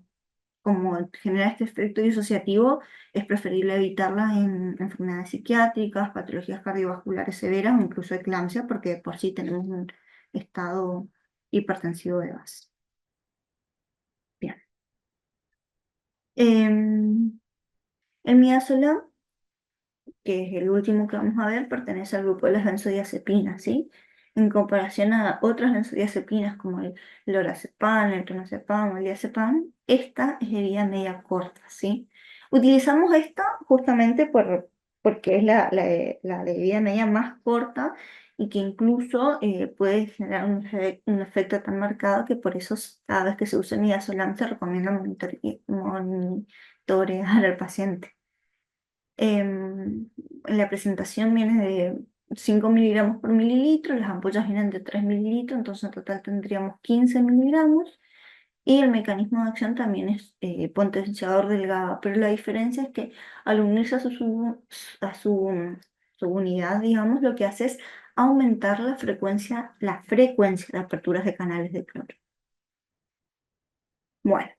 como genera este efecto disociativo, es preferible evitarla en enfermedades psiquiátricas, patologías cardiovasculares severas o incluso eclampsia, porque de por sí tenemos un estado hipertensivo de base. Bien. Em, el midazolam, que es el último que vamos a ver, pertenece al grupo de las benzodiazepinas, ¿sí? En comparación a otras benzodiazepinas como el lorazepam, el clonazepam o el diazepam, esta es de vida media corta, ¿sí? Utilizamos esta justamente porque es la de vida media más corta y que incluso puede generar un efecto tan marcado que por eso cada vez que se usa midazolam se recomienda monitorear al paciente. La presentación viene de 5 miligramos por mililitro, las ampollas vienen de 3 mililitros, entonces en total tendríamos 15 miligramos. Y el mecanismo de acción también es potenciador del GABA, pero la diferencia es que al unirse a su unidad, digamos, lo que hace es aumentar la frecuencia de aperturas de canales de cloro. Bueno.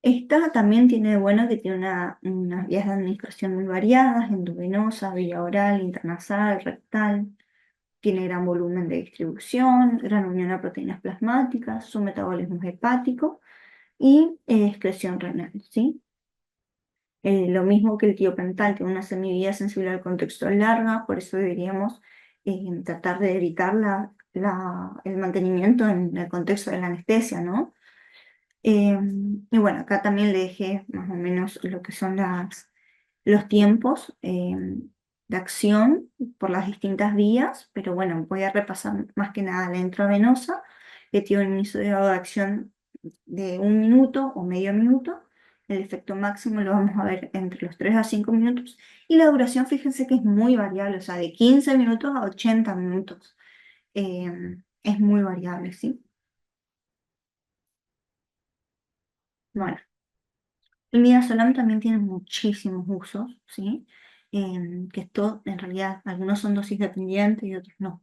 Esta también tiene de bueno que tiene unas vías de administración muy variadas, endovenosa, vía oral, intranasal, rectal, tiene gran volumen de distribución, gran unión a proteínas plasmáticas, su metabolismo es hepático y excreción renal, ¿sí? Lo mismo que el tiopental, tiene una semivía sensible al contexto larga, por eso deberíamos tratar de evitar el mantenimiento en el contexto de la anestesia, ¿no? Y bueno, acá también le dejé más o menos lo que son los tiempos de acción por las distintas vías, pero bueno, voy a repasar más que nada la intravenosa, que tiene un inicio de acción de 1 minuto o medio minuto. El efecto máximo lo vamos a ver entre los 3 a 5 minutos. Y la duración, fíjense que es muy variable, o sea, de 15 minutos a 80 minutos. Es muy variable, ¿sí? Bueno. El midazolam también tiene muchísimos usos, ¿sí? Que esto, en realidad, algunos son dosis dependientes y otros no.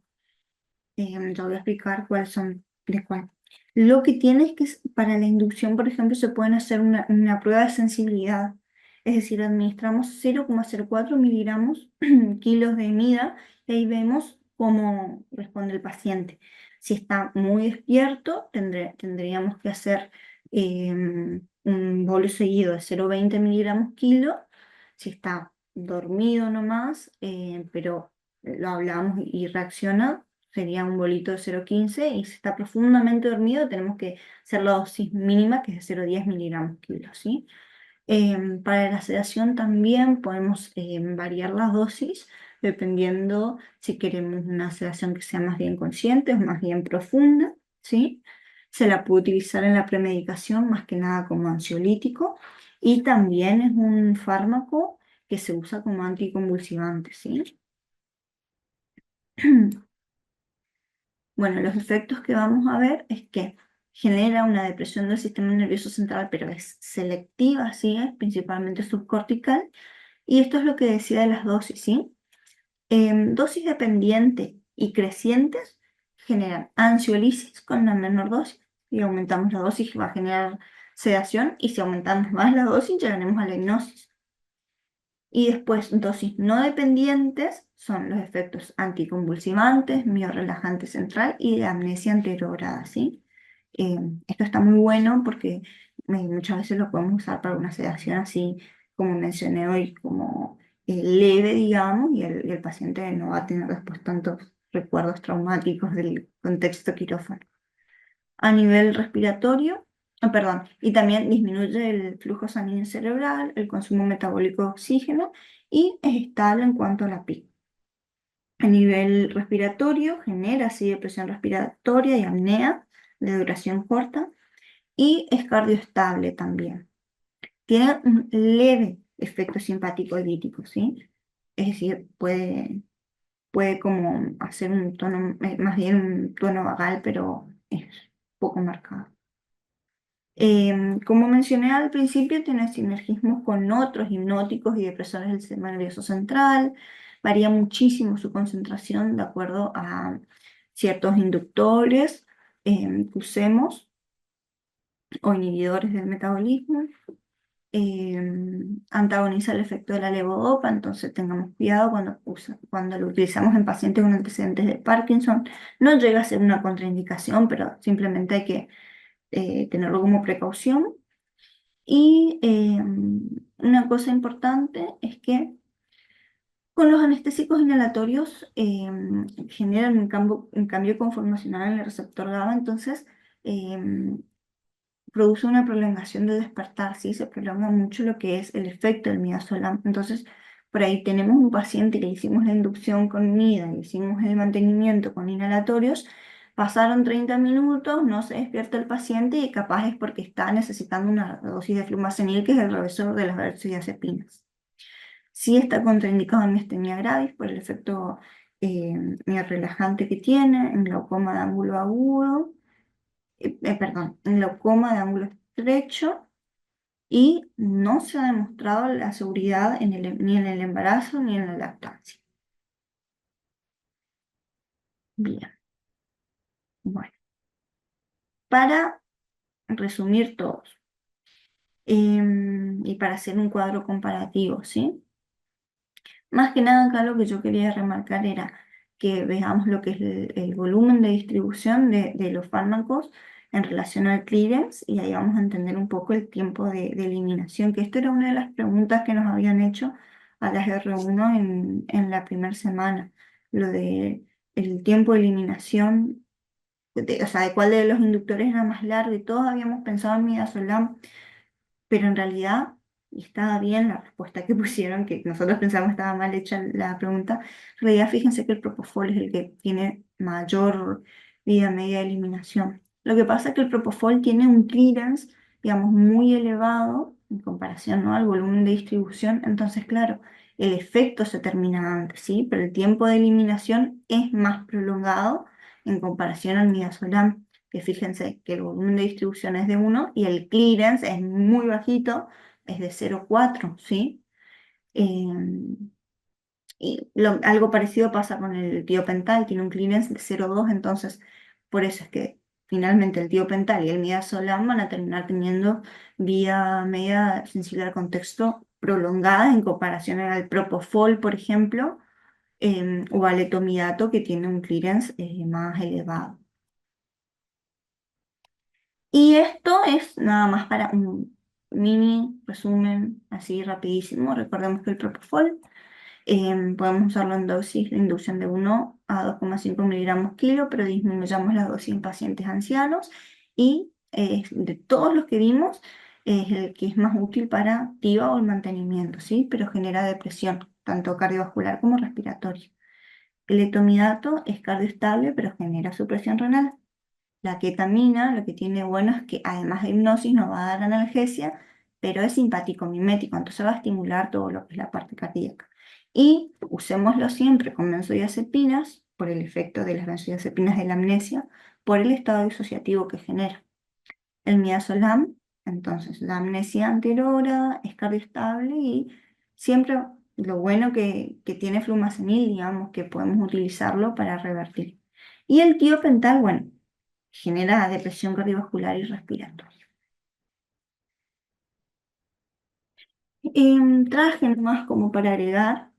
Te voy a explicar cuáles son de cuál. Lo que tiene es que para la inducción, por ejemplo, se pueden hacer una prueba de sensibilidad. Es decir, administramos 0,04 miligramos kilos de mida y ahí vemos cómo responde el paciente. Si está muy despierto, tendríamos que hacer un bolo seguido de 0,20 miligramos kilo. Si está dormido nomás, pero lo hablamos y reacciona, sería un bolito de 0,15 y si está profundamente dormido tenemos que hacer la dosis mínima que es de 0,10 miligramos kilo, ¿sí? Para la sedación también podemos variar las dosis dependiendo si queremos una sedación que sea más bien consciente o más bien profunda, ¿sí? Se la puede utilizar en la premedicación más que nada como ansiolítico y también es un fármaco que se usa como anticonvulsivante, ¿sí? Bueno, los efectos que vamos a ver es que genera una depresión del sistema nervioso central, pero es selectiva, ¿sí? Es principalmente subcortical. Y esto es lo que decía de las dosis, ¿sí? Dosis dependiente y crecientes generan ansiolisis con una menor dosis. Si aumentamos la dosis va a generar sedación y si aumentamos más la dosis llegaremos a la hipnosis. Y después, dosis no dependientes son los efectos anticonvulsivantes, miorelajante central y de amnesia anterograda, ¿sí? Esto está muy bueno porque muchas veces lo podemos usar para una sedación así, como mencioné hoy, como leve, digamos, y el paciente no va a tener después tantos recuerdos traumáticos del contexto quirófano. A nivel respiratorio, perdón, y también disminuye el flujo sanguíneo cerebral, el consumo metabólico de oxígeno y es estable en cuanto a la PIC. A nivel respiratorio, genera así depresión respiratoria y apnea de duración corta y es cardioestable también. Tiene un leve efecto simpático lítico, ¿sí? Es decir, puede como hacer un tono, más bien un tono vagal, pero es poco marcado. Como mencioné al principio, tiene sinergismos con otros hipnóticos y depresores del sistema nervioso central. Varía muchísimo su concentración de acuerdo a ciertos inductores que usemos o inhibidores del metabolismo. Antagoniza el efecto de la levodopa, entonces tengamos cuidado cuando lo utilizamos en pacientes con antecedentes de Parkinson. No llega a ser una contraindicación, pero simplemente hay que tenerlo como precaución. Y una cosa importante es que con los anestésicos inhalatorios generan un cambio conformacional en el receptor GABA, entonces produce una prolongación de despertar, ¿sí? Se prolonga mucho lo que es el efecto del midazolam. Entonces, por ahí tenemos un paciente que le hicimos la inducción con MIDA, le hicimos el mantenimiento con inhalatorios, pasaron 30 minutos, no se despierta el paciente y capaz es porque está necesitando una dosis de flumacenil, que es el reversor de las benzodiazepinas. Sí está contraindicado en miastenia gravis por el efecto relajante que tiene, en glaucoma de ángulo agudo, perdón, en glaucoma de ángulo estrecho y no se ha demostrado la seguridad ni en el embarazo ni en la lactancia. Bien, bueno, para resumir todos y para hacer un cuadro comparativo, ¿sí? Más que nada acá lo que yo quería remarcar era que veamos lo que es el volumen de distribución de los fármacos en relación al clearance y ahí vamos a entender un poco el tiempo de eliminación, que esto era una de las preguntas que nos habían hecho a las R1 en la primera semana, lo de el tiempo de eliminación, o sea, de cuál de los inductores era más largo y todos habíamos pensado en midazolam, pero en realidad estaba bien la respuesta que pusieron, que nosotros pensamos que estaba mal hecha la pregunta. En realidad, fíjense que el propofol es el que tiene mayor vida media de eliminación. Lo que pasa es que el propofol tiene un clearance, digamos, muy elevado en comparación, ¿no?, al volumen de distribución. Entonces, claro, el efecto se termina antes, ¿sí? Pero el tiempo de eliminación es más prolongado en comparación al midazolam, que fíjense que el volumen de distribución es de 1 y el clearance es muy bajito, es de 0,4, ¿sí? Y algo parecido pasa con el tiopental, tiene un clearance de 0,2, entonces por eso es que finalmente el tiopental y el midazolam van a terminar teniendo vía media sensible al contexto prolongada en comparación al propofol, por ejemplo, o al etomidato, que tiene un clearance más elevado. Y esto es nada más para un mini resumen así rapidísimo. Recordemos que el propofol podemos usarlo en dosis de inducción de 1 a 2,5 miligramos kilo, pero disminuyamos la dosis en pacientes ancianos y de todos los que vimos es el que es más útil para TIVA o el mantenimiento, ¿sí? Pero genera depresión, tanto cardiovascular como respiratoria. El etomidato es cardioestable, pero genera supresión renal. La ketamina, lo que tiene bueno es que además de hipnosis nos va a dar analgesia, pero es simpático mimético, entonces va a estimular todo lo que es la parte cardíaca. Y usémoslo siempre con benzodiazepinas, por el efecto de las benzodiazepinas de la amnesia, por el estado disociativo que genera. El midazolam, entonces, la amnesia anterior es cardioestable y siempre lo bueno que tiene flumacenil, digamos, que podemos utilizarlo para revertir. Y el tiopental, bueno, genera depresión cardiovascular y respiratoria. Traje más como para agregar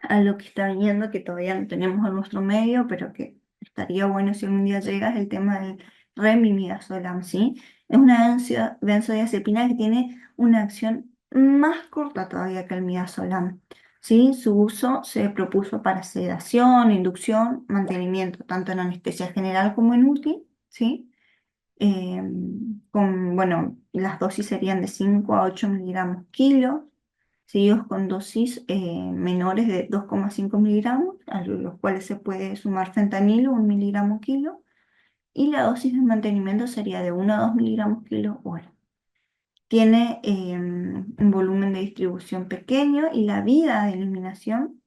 a lo que está viniendo, que todavía no tenemos en nuestro medio, pero que estaría bueno si algún día llega, es el tema del remimidazolam, ¿sí? Es una benzodiazepina que tiene una acción más corta todavía que el midazolam. ¿sí? Su uso se propuso para sedación, inducción, mantenimiento, tanto en anestesia general como en UTI, ¿sí? Eh, bueno, las dosis serían de 5 a 8 miligramos kilo, seguidos con dosis menores de 2,5 miligramos, a los cuales se puede sumar fentanilo, 1 miligramo kilo, y la dosis de mantenimiento sería de 1 a 2 miligramos kilo hora. Tiene un volumen de distribución pequeño y la vida de eliminación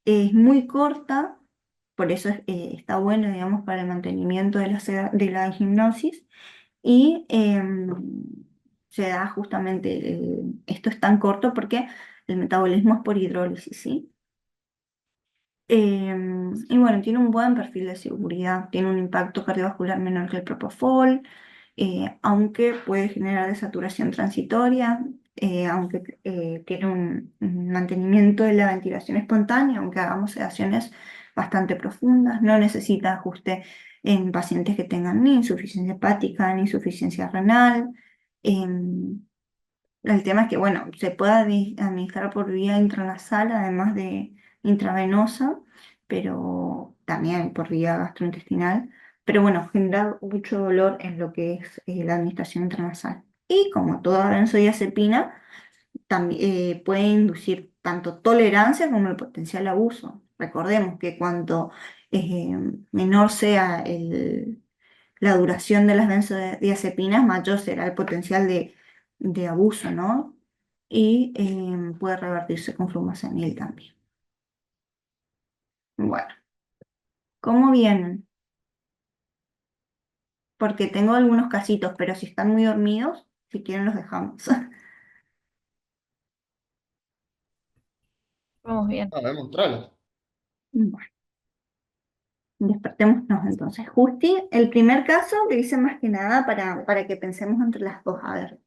es muy corta, por eso está bueno, digamos, para el mantenimiento de de la hipnosis y se da justamente, esto es tan corto porque el metabolismo es por hidrólisis, ¿sí? Y bueno, tiene un buen perfil de seguridad, tiene un impacto cardiovascular menor que el propofol, aunque puede generar desaturación transitoria, aunque tiene un mantenimiento de la ventilación espontánea, aunque hagamos sedaciones bastante profundas, no necesita ajuste en pacientes que tengan ni insuficiencia hepática ni insuficiencia renal. em, el tema es que, bueno, se puede administrar por vía intranasal, además de intravenosa, pero también por vía gastrointestinal. Pero bueno, genera mucho dolor en lo que es la administración intranasal. Y como toda benzodiazepina, también puede inducir tanto tolerancia como el potencial abuso. Recordemos que cuanto eh, menor sea la duración de las benzodiazepinas, mayor será el potencial de abuso, ¿no? Y puede revertirse con flumazenil también. Bueno, ¿cómo vienen? Porque tengo algunos casitos, pero si están muy dormidos, si quieren los dejamos. Vamos bien. Ah, demostralo. Bueno, despertémonos entonces. Justi, el primer caso le hice más que nada para que pensemos entre las dos. A ver,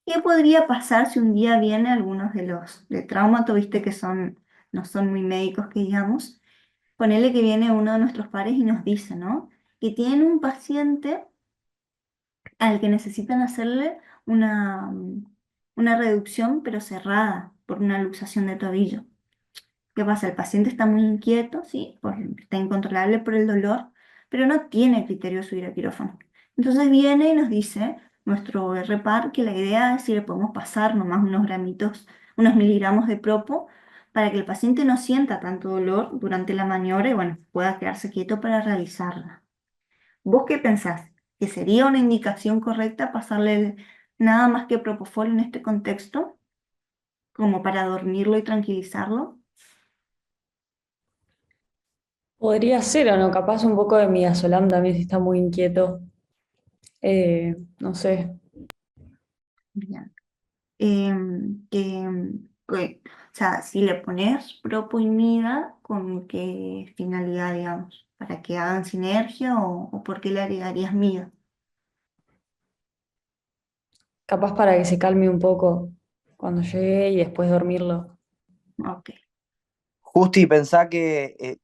¿qué podría pasar si un día viene algunos de los de traumato, viste que no son muy médicos que digamos? Ponele que viene uno de nuestros pares y nos dice, ¿no? Que tienen un paciente al que necesitan hacerle una reducción, pero cerrada, por una luxación de tobillo. ¿Qué pasa? El paciente está muy inquieto, ¿sí? Está incontrolable por el dolor, pero no tiene criterio de subir al quirófano. Entonces viene y nos dice nuestro RPAR que la idea es si le podemos pasar nomás unos gramitos, unos miligramos de propo para que el paciente no sienta tanto dolor durante la maniobra y bueno, pueda quedarse quieto para realizarla. ¿Vos qué pensás? ¿Que sería una indicación correcta pasarle nada más que propofol en este contexto, como para dormirlo y tranquilizarlo? Podría ser o no, capaz un poco de midazolam también si está muy inquieto. No sé. Bien. O sea, si le pones propoimida, ¿con qué finalidad, digamos? ¿Para que hagan sinergia o por qué le agregarías mida? Capaz para que se calme un poco cuando llegue y después dormirlo. Ok, Justi, pensá que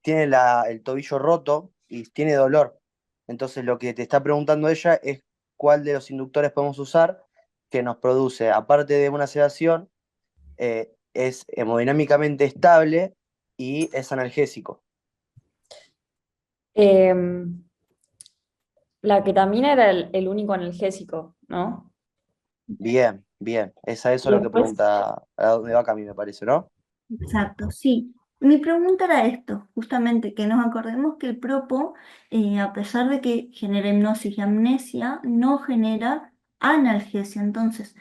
tiene el tobillo roto y tiene dolor. Entonces lo que te está preguntando ella es cuál de los inductores podemos usar que nos produce, aparte de una sedación, es hemodinámicamente estable y es analgésico. Eh, la ketamina era el único analgésico, ¿no? Bien, bien. Eso es Y lo que después, pregunta a dónde va Cami, me parece, ¿no? exacto, sí. Mi pregunta era esto, justamente, que nos acordemos que el propo, a pesar de que genera hipnosis y amnesia, no genera analgesia. Entonces,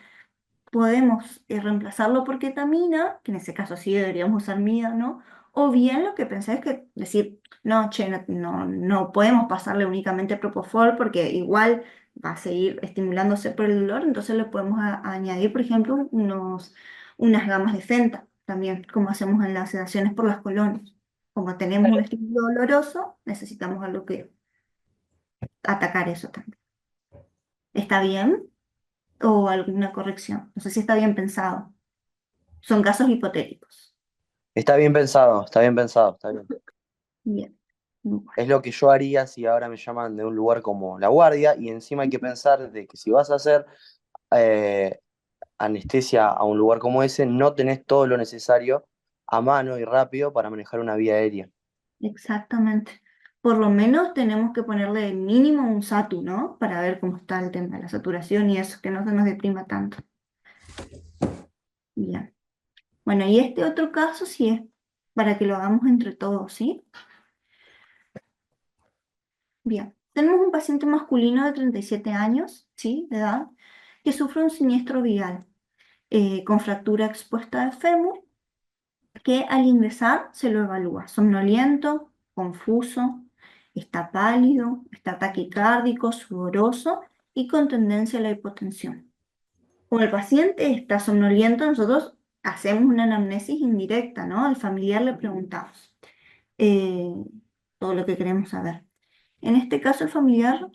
podemos reemplazarlo por ketamina, que en ese caso sí deberíamos usar mida, ¿no? O bien lo que pensé es que decir, no, che, no podemos pasarle únicamente propofol porque igual va a seguir estimulándose por el dolor, entonces le podemos añadir, por ejemplo, unas gamas de Fenta también, como hacemos en las sedaciones por las colones. Como tenemos un estímulo doloroso, necesitamos algo que atacar eso también. ¿Está bien? ¿O alguna corrección? No sé si está bien pensado. Son casos hipotéticos. Está bien pensado, está bien pensado, está bien. Bien. Bueno, Es lo que yo haría si ahora me llaman de un lugar como La Guardia y encima hay que pensar de que si vas a hacer eh, anestesia a un lugar como ese, no tenés todo lo necesario a mano y rápido para manejar una vía aérea. Exactamente. Por lo menos tenemos que ponerle mínimo un SATU, ¿no? Para ver cómo está el tema de la saturación y eso, que no se nos deprima tanto. Bien. Bueno, y este otro caso sí es para que lo hagamos entre todos, ¿sí? Bien. Tenemos un paciente masculino de 37 años, ¿sí? De edad, que sufre un siniestro vial con fractura expuesta del fémur, que al ingresar se lo evalúa somnoliento, confuso, está pálido, está taquicárdico, sudoroso y con tendencia a la hipotensión. Como el paciente está somnoliento, nosotros hacemos una anamnesis indirecta, ¿no? Al familiar le preguntamos eh, todo lo que queremos saber. En este caso, el familiar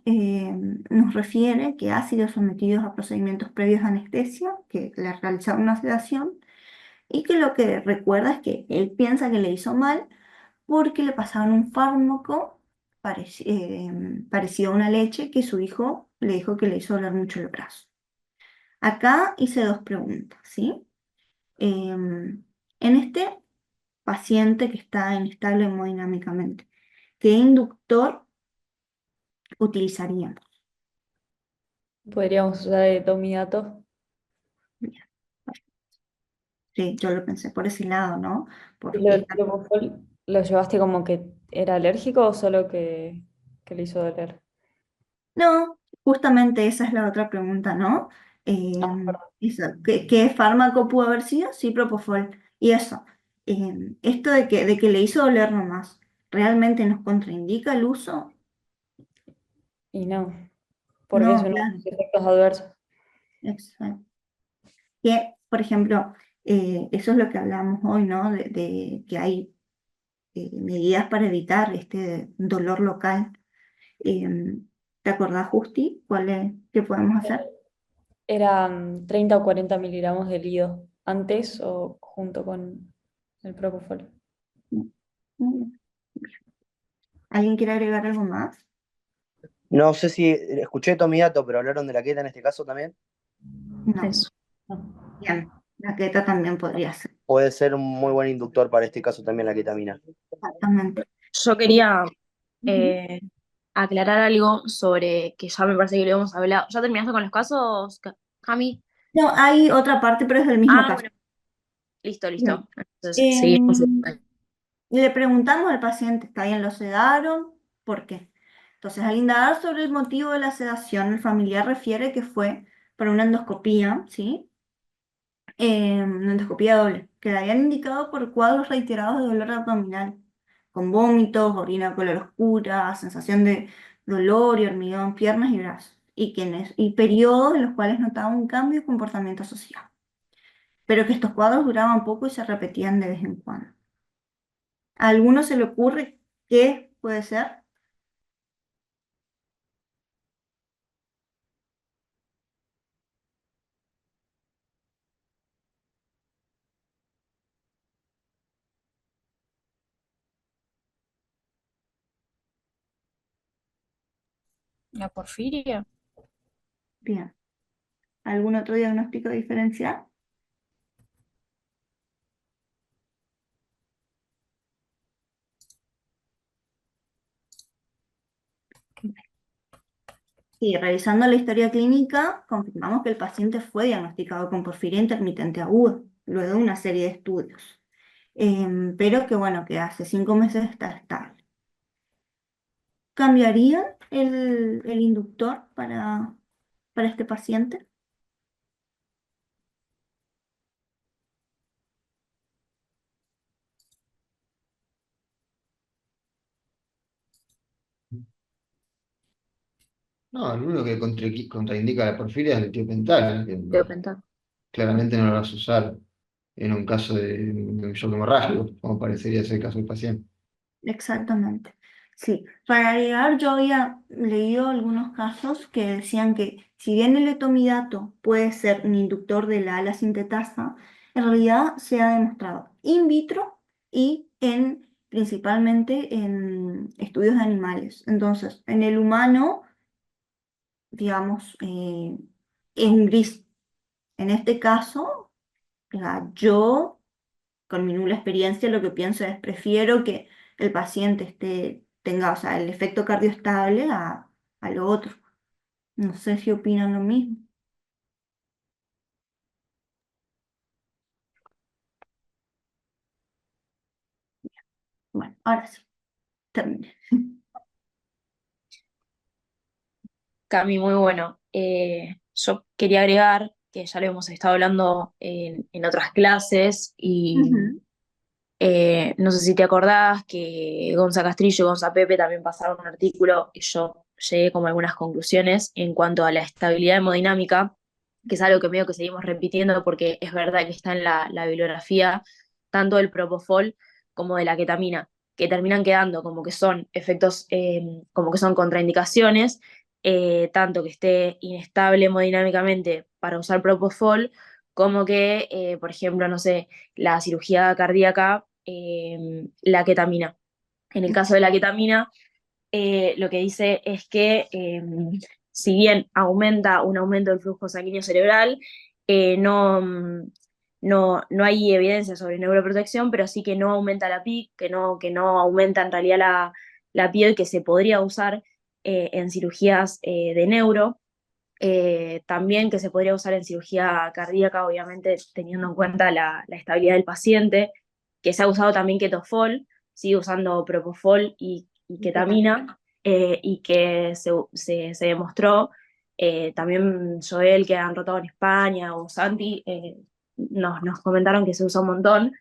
nos refiere que ha sido sometido a procedimientos previos de anestesia, que le realizaron una sedación y que lo que recuerda es que él piensa que le hizo mal porque le pasaron un fármaco parecido a una leche que su hijo le dijo que le hizo doler mucho el brazo. Acá hice dos preguntas, ¿sí? En este paciente que está inestable hemodinámicamente, ¿qué inductor utilizaríamos? Podríamos usar el Tomidato. Bien. Sí, yo lo pensé por ese lado, ¿no? ¿Y Porque lo del Propofol lo llevaste como que era alérgico o solo que le hizo doler? no, justamente esa es la otra pregunta, ¿no? Ah, perdón. ¿Qué fármaco pudo haber sido? Sí, Propofol. Y eso, esto de que le hizo doler nomás, ¿realmente nos contraindica el uso? Y no, porque es No, uno de claro, los efectos adversos. exacto. Que, por ejemplo, eso es lo que hablamos hoy, ¿no? De que hay medidas para evitar este dolor local. ¿Te acordás, Justi, qué podemos hacer? Eran 30 o 40 miligramos de lío, antes o junto con el Propofol. Mm, ¿Alguien quiere agregar algo más? No sé si escuché Tomidato, pero hablaron de la queta en este caso también. No, Eso. No. bien, la queta también podría ser, Puede ser un muy buen inductor para este caso también la ketamina. exactamente. Yo quería Ujú. eh, aclarar algo sobre que ya me parece que lo hemos hablado. ¿Ya terminaste con los casos, Cami? No, hay otra parte, pero es del mismo Ah, caso. bueno, listo, Bien. listo. Entonces, seguimos. Em, Le preguntamos al paciente, ¿está bien? ¿Lo sedaron? ¿Por qué? Entonces, al indagar sobre el motivo de la sedación, el familiar refiere que fue por una endoscopía, ¿sí? Una endoscopía doble, que le habían indicado por cuadros reiterados de dolor abdominal, con vómitos, orina color oscura, sensación de dolor y hormigón en piernas y brazos, y periodos en los cuales notaba un cambio de comportamiento social, pero que estos cuadros duraban poco y se repetían de vez en cuando. ¿A alguno se le ocurre qué puede ser? La porfiria. Bien. ¿Algún otro diagnóstico diferencial? Sí, revisando la historia clínica, confirmamos que el paciente fue diagnosticado con porfiria intermitente aguda, luego de una serie de estudios. Pero que bueno, que hace 5 meses está estable. ¿Cambiarían el inductor para este paciente? No, lo único que contraindica la porfiria es el tiopental, que Teopental. claramente no lo vas a usar en un caso de un shock hemorrágico, como parecería ser el caso del paciente. Exactamente. Sí, para agregar, yo había leído algunos casos que decían que si bien el etomidato puede ser un inductor de la ala sintetasa, en realidad se ha demostrado in vitro y principalmente en estudios de animales. Entonces, en el humano, digamos, es un gris. En este caso, yo, con mi nula experiencia, lo que pienso es prefiero que el paciente tenga, o sea, el efecto cardioestable a lo otro. No sé si opinan lo mismo. Bueno, ahora sí, terminé. Cami, muy bueno. Yo quería agregar que ya lo hemos estado hablando en otras clases y Ujú. no sé si te acordás que Gonza Castrillo y Gonza Pepe también pasaron un artículo y yo llegué como a algunas conclusiones en cuanto a la estabilidad hemodinámica, que es algo que medio que seguimos repitiendo porque es verdad que está en la bibliografía tanto del propofol como de la ketamina, que terminan quedando como que son efectos, como que son contraindicaciones, tanto que esté inestable hemodinámicamente para usar propofol, como que, por ejemplo, no sé, la cirugía cardíaca, la ketamina. En el caso de la ketamina, lo que dice es que si bien aumenta un aumento del flujo sanguíneo cerebral, no hay evidencia sobre neuroprotección, pero sí que no aumenta la PIC, que no aumenta en realidad la PIO y que se podría usar en cirugías de neuro. También que se podría usar en cirugía cardíaca, obviamente teniendo en cuenta la estabilidad del paciente, que se ha usado también ketofol, sigue usando propofol y ketamina, y que se demostró, también Joel, que han rotado en España, o Santi, nos comentaron que se usa un montón,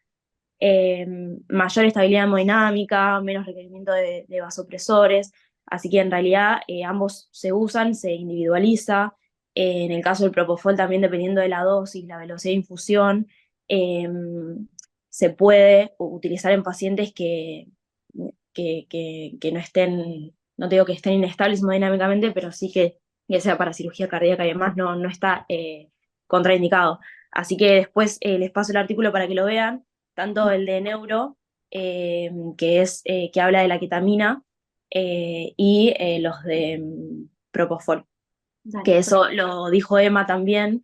eh, mayor estabilidad hemodinámica, menos requerimiento de vasopresores, así que en realidad ambos se usan, se individualiza. En el caso del propofol también dependiendo de la dosis, la velocidad de infusión, eh, se puede utilizar en pacientes que no estén, no digo que estén inestables hemodinámicamente, pero sí que ya sea para cirugía cardíaca y demás, no está contraindicado. Así que después les paso el artículo para que lo vean, tanto el de Neuro, que habla de la ketamina, y los de Propofol, Dale, que eso perfecto. lo dijo Emma también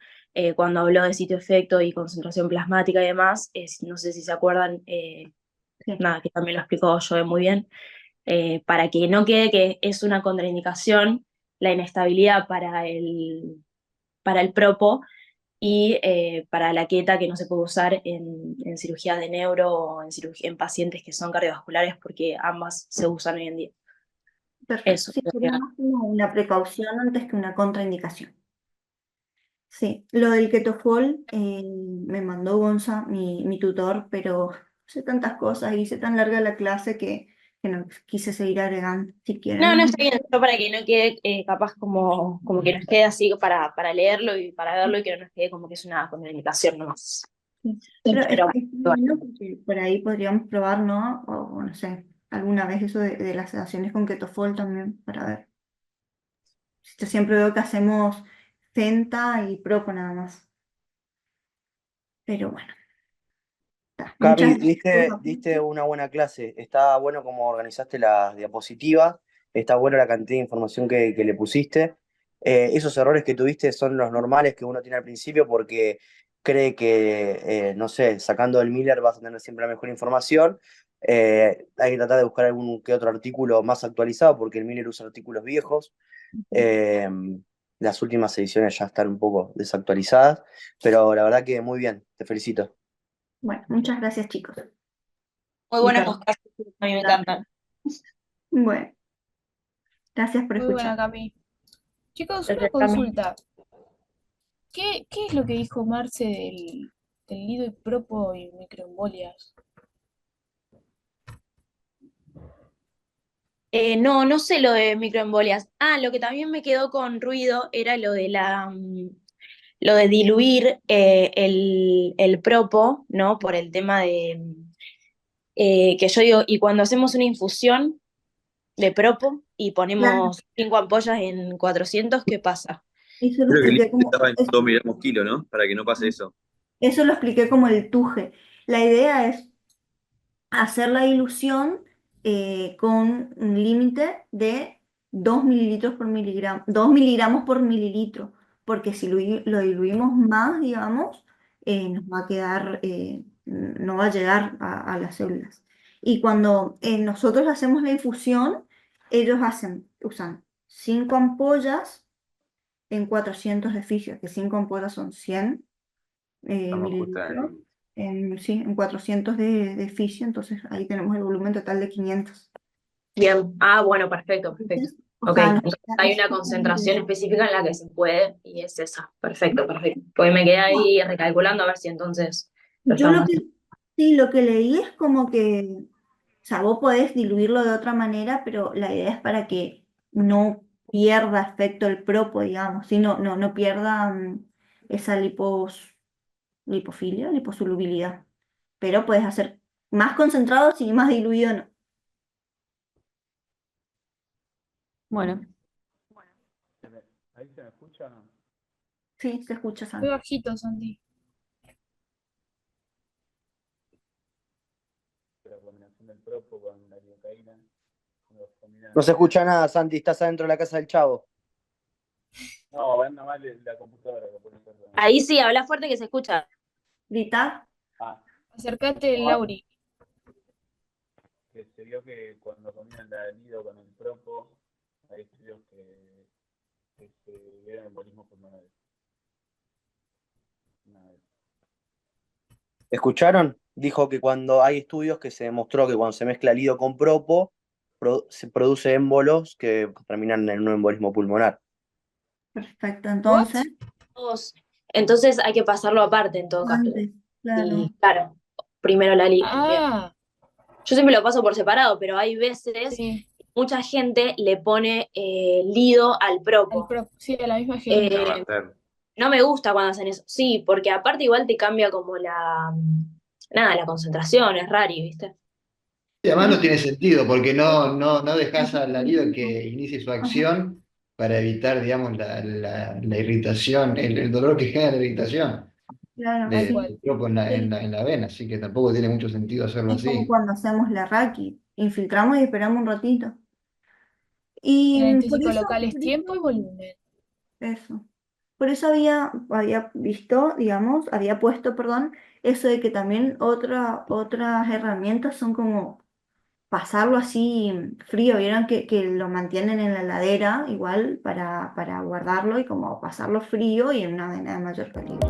cuando habló de sitio efecto y concentración plasmática y demás. No sé si se acuerdan, Sí, nada, que también lo explicó Joe muy bien, para que no quede que es una contraindicación la inestabilidad para el propo, y para la queta, que no se puede usar en cirugía de neuro o en pacientes que son cardiovasculares, porque ambas se usan hoy en día. perfecto. Eso. Sí, sería más como una precaución antes que una contraindicación. Sí, lo del ketofol me mandó Gonza, mi tutor, pero sé tantas cosas y hice tan larga la clase que no quise seguir agregando. Si No, no quieren, está bien, yo para que no quede capaz como que nos quede así para leerlo y para verlo y que no nos quede como que es una contraindicación nomás. sí. Pero Pero es bueno, bueno porque por ahí podríamos probar, ¿no? O no sé, alguna vez eso de las sedaciones con ketofol también, para ver. Yo siempre veo que hacemos Fenta y Propo nada más. Pero bueno, está. Cami, Muchas gracias por los diste apuntes. una buena clase. Está bueno cómo organizaste las diapositivas. Está bueno la cantidad de información que le pusiste. Esos errores que tuviste son los normales que uno tiene al principio porque cree que, no sé, sacando el Miller vas a tener siempre la mejor información. Hay que tratar de buscar algún que otro artículo más actualizado porque el Miller usa artículos viejos. Eh, las últimas ediciones ya están un poco desactualizadas, pero la verdad que muy bien, te felicito. Bueno, muchas gracias, chicos. muy Y buenas perdón. podcast, a mí me encantan. Bueno, gracias por Muy buena, escuchar. Cami. Chicos, una Entonces, también. consulta. ¿Qué es lo que dijo Marce del nido y propo y microembolias? No sé lo de microembolias. Ah, lo que también me quedó con ruido era lo de diluir el propo, ¿no? Por el tema de que yo digo, y cuando hacemos una infusión de propo y Claro, ponemos 5 ampollas en 400, ¿qué pasa? eso lo Creo que el expliqué límite como, estaba en 2 miligramos kilo, ¿no? Para que no pase eso. eso lo expliqué como el tuje. La idea es hacer la dilución con un límite de 2 mililitros por miligramo, 2 miligramos por mililitro, porque si lo diluimos más, digamos, nos va a quedar, no va a llegar a las células. Y cuando nosotros hacemos la infusión, ellos usan 5 ampollas en 400 de fisio, que 5 ampollas son 100 Estamos justo mililitros, ahí. sí, en 400 de fisio, entonces ahí tenemos el volumen total de 500. Bien. Ah, bueno, perfecto, perfecto. Entonces, o Ok, sea, entonces hay una concentración específica en la que se puede y es esa. Perfecto, perfecto. Pues me quedé ahí recalculando a ver si entonces lo yo lo estamos. que, sí, lo que leí es como que, o sea, vos podés diluirlo de otra manera, pero la idea es para que no pierda efecto el propo, digamos, si no pierda esa lipofilia, liposolubilidad. Pero puedes hacer más concentrado y más diluido no. Bueno, ¿Ahí se me escucha o no? Sí, se escucha, Muy Santi. bajito, Santi. La combinación del propo con la lidocaína, los combinan. No se escucha nada, Santi, estás adentro de la casa del Chavo. No, anda mal la computadora. Ahí sí, habla fuerte que se escucha. Grita. Acércate, Lauri. Que se vio que cuando combinan la lido con el propo, hay estudios que se vieron embolismo pulmonar. ¿Escucharon? Dijo que cuando hay estudios que se demostró que cuando se mezcla lido con propo, se produce émbolos que terminan en un embolismo pulmonar. Perfecto, ¿What? entonces, Entonces hay que pasarlo aparte en todo caso. antes, claro. Y claro, primero la lipo. Bien. Ah, Yo siempre lo paso por separado, pero hay veces sí, mucha gente le pone lido al propo. sí, a la misma jeringa. Eh, no me gusta cuando hacen eso. Sí, porque aparte igual te cambia como nada, la concentración, es rari, ¿viste? Y además no tiene sentido, porque no dejas al alarido que inicie su acción para evitar, digamos, la irritación, el dolor que genera la irritación Claro, Tal sí. cual. del cuerpo en la vena, así que tampoco tiene mucho sentido hacerlo Es como así. cuando hacemos la raki. Infiltramos y esperamos un ratito. Y En por eso, anestésicos locales, tiempo y volumen. eso. Por eso había visto, digamos, había puesto, perdón, eso de que también otras herramientas son como pasarlo así frío. Vieron que lo mantienen en la heladera igual para guardarlo y como pasarlo frío y en una vena de mayor calibre.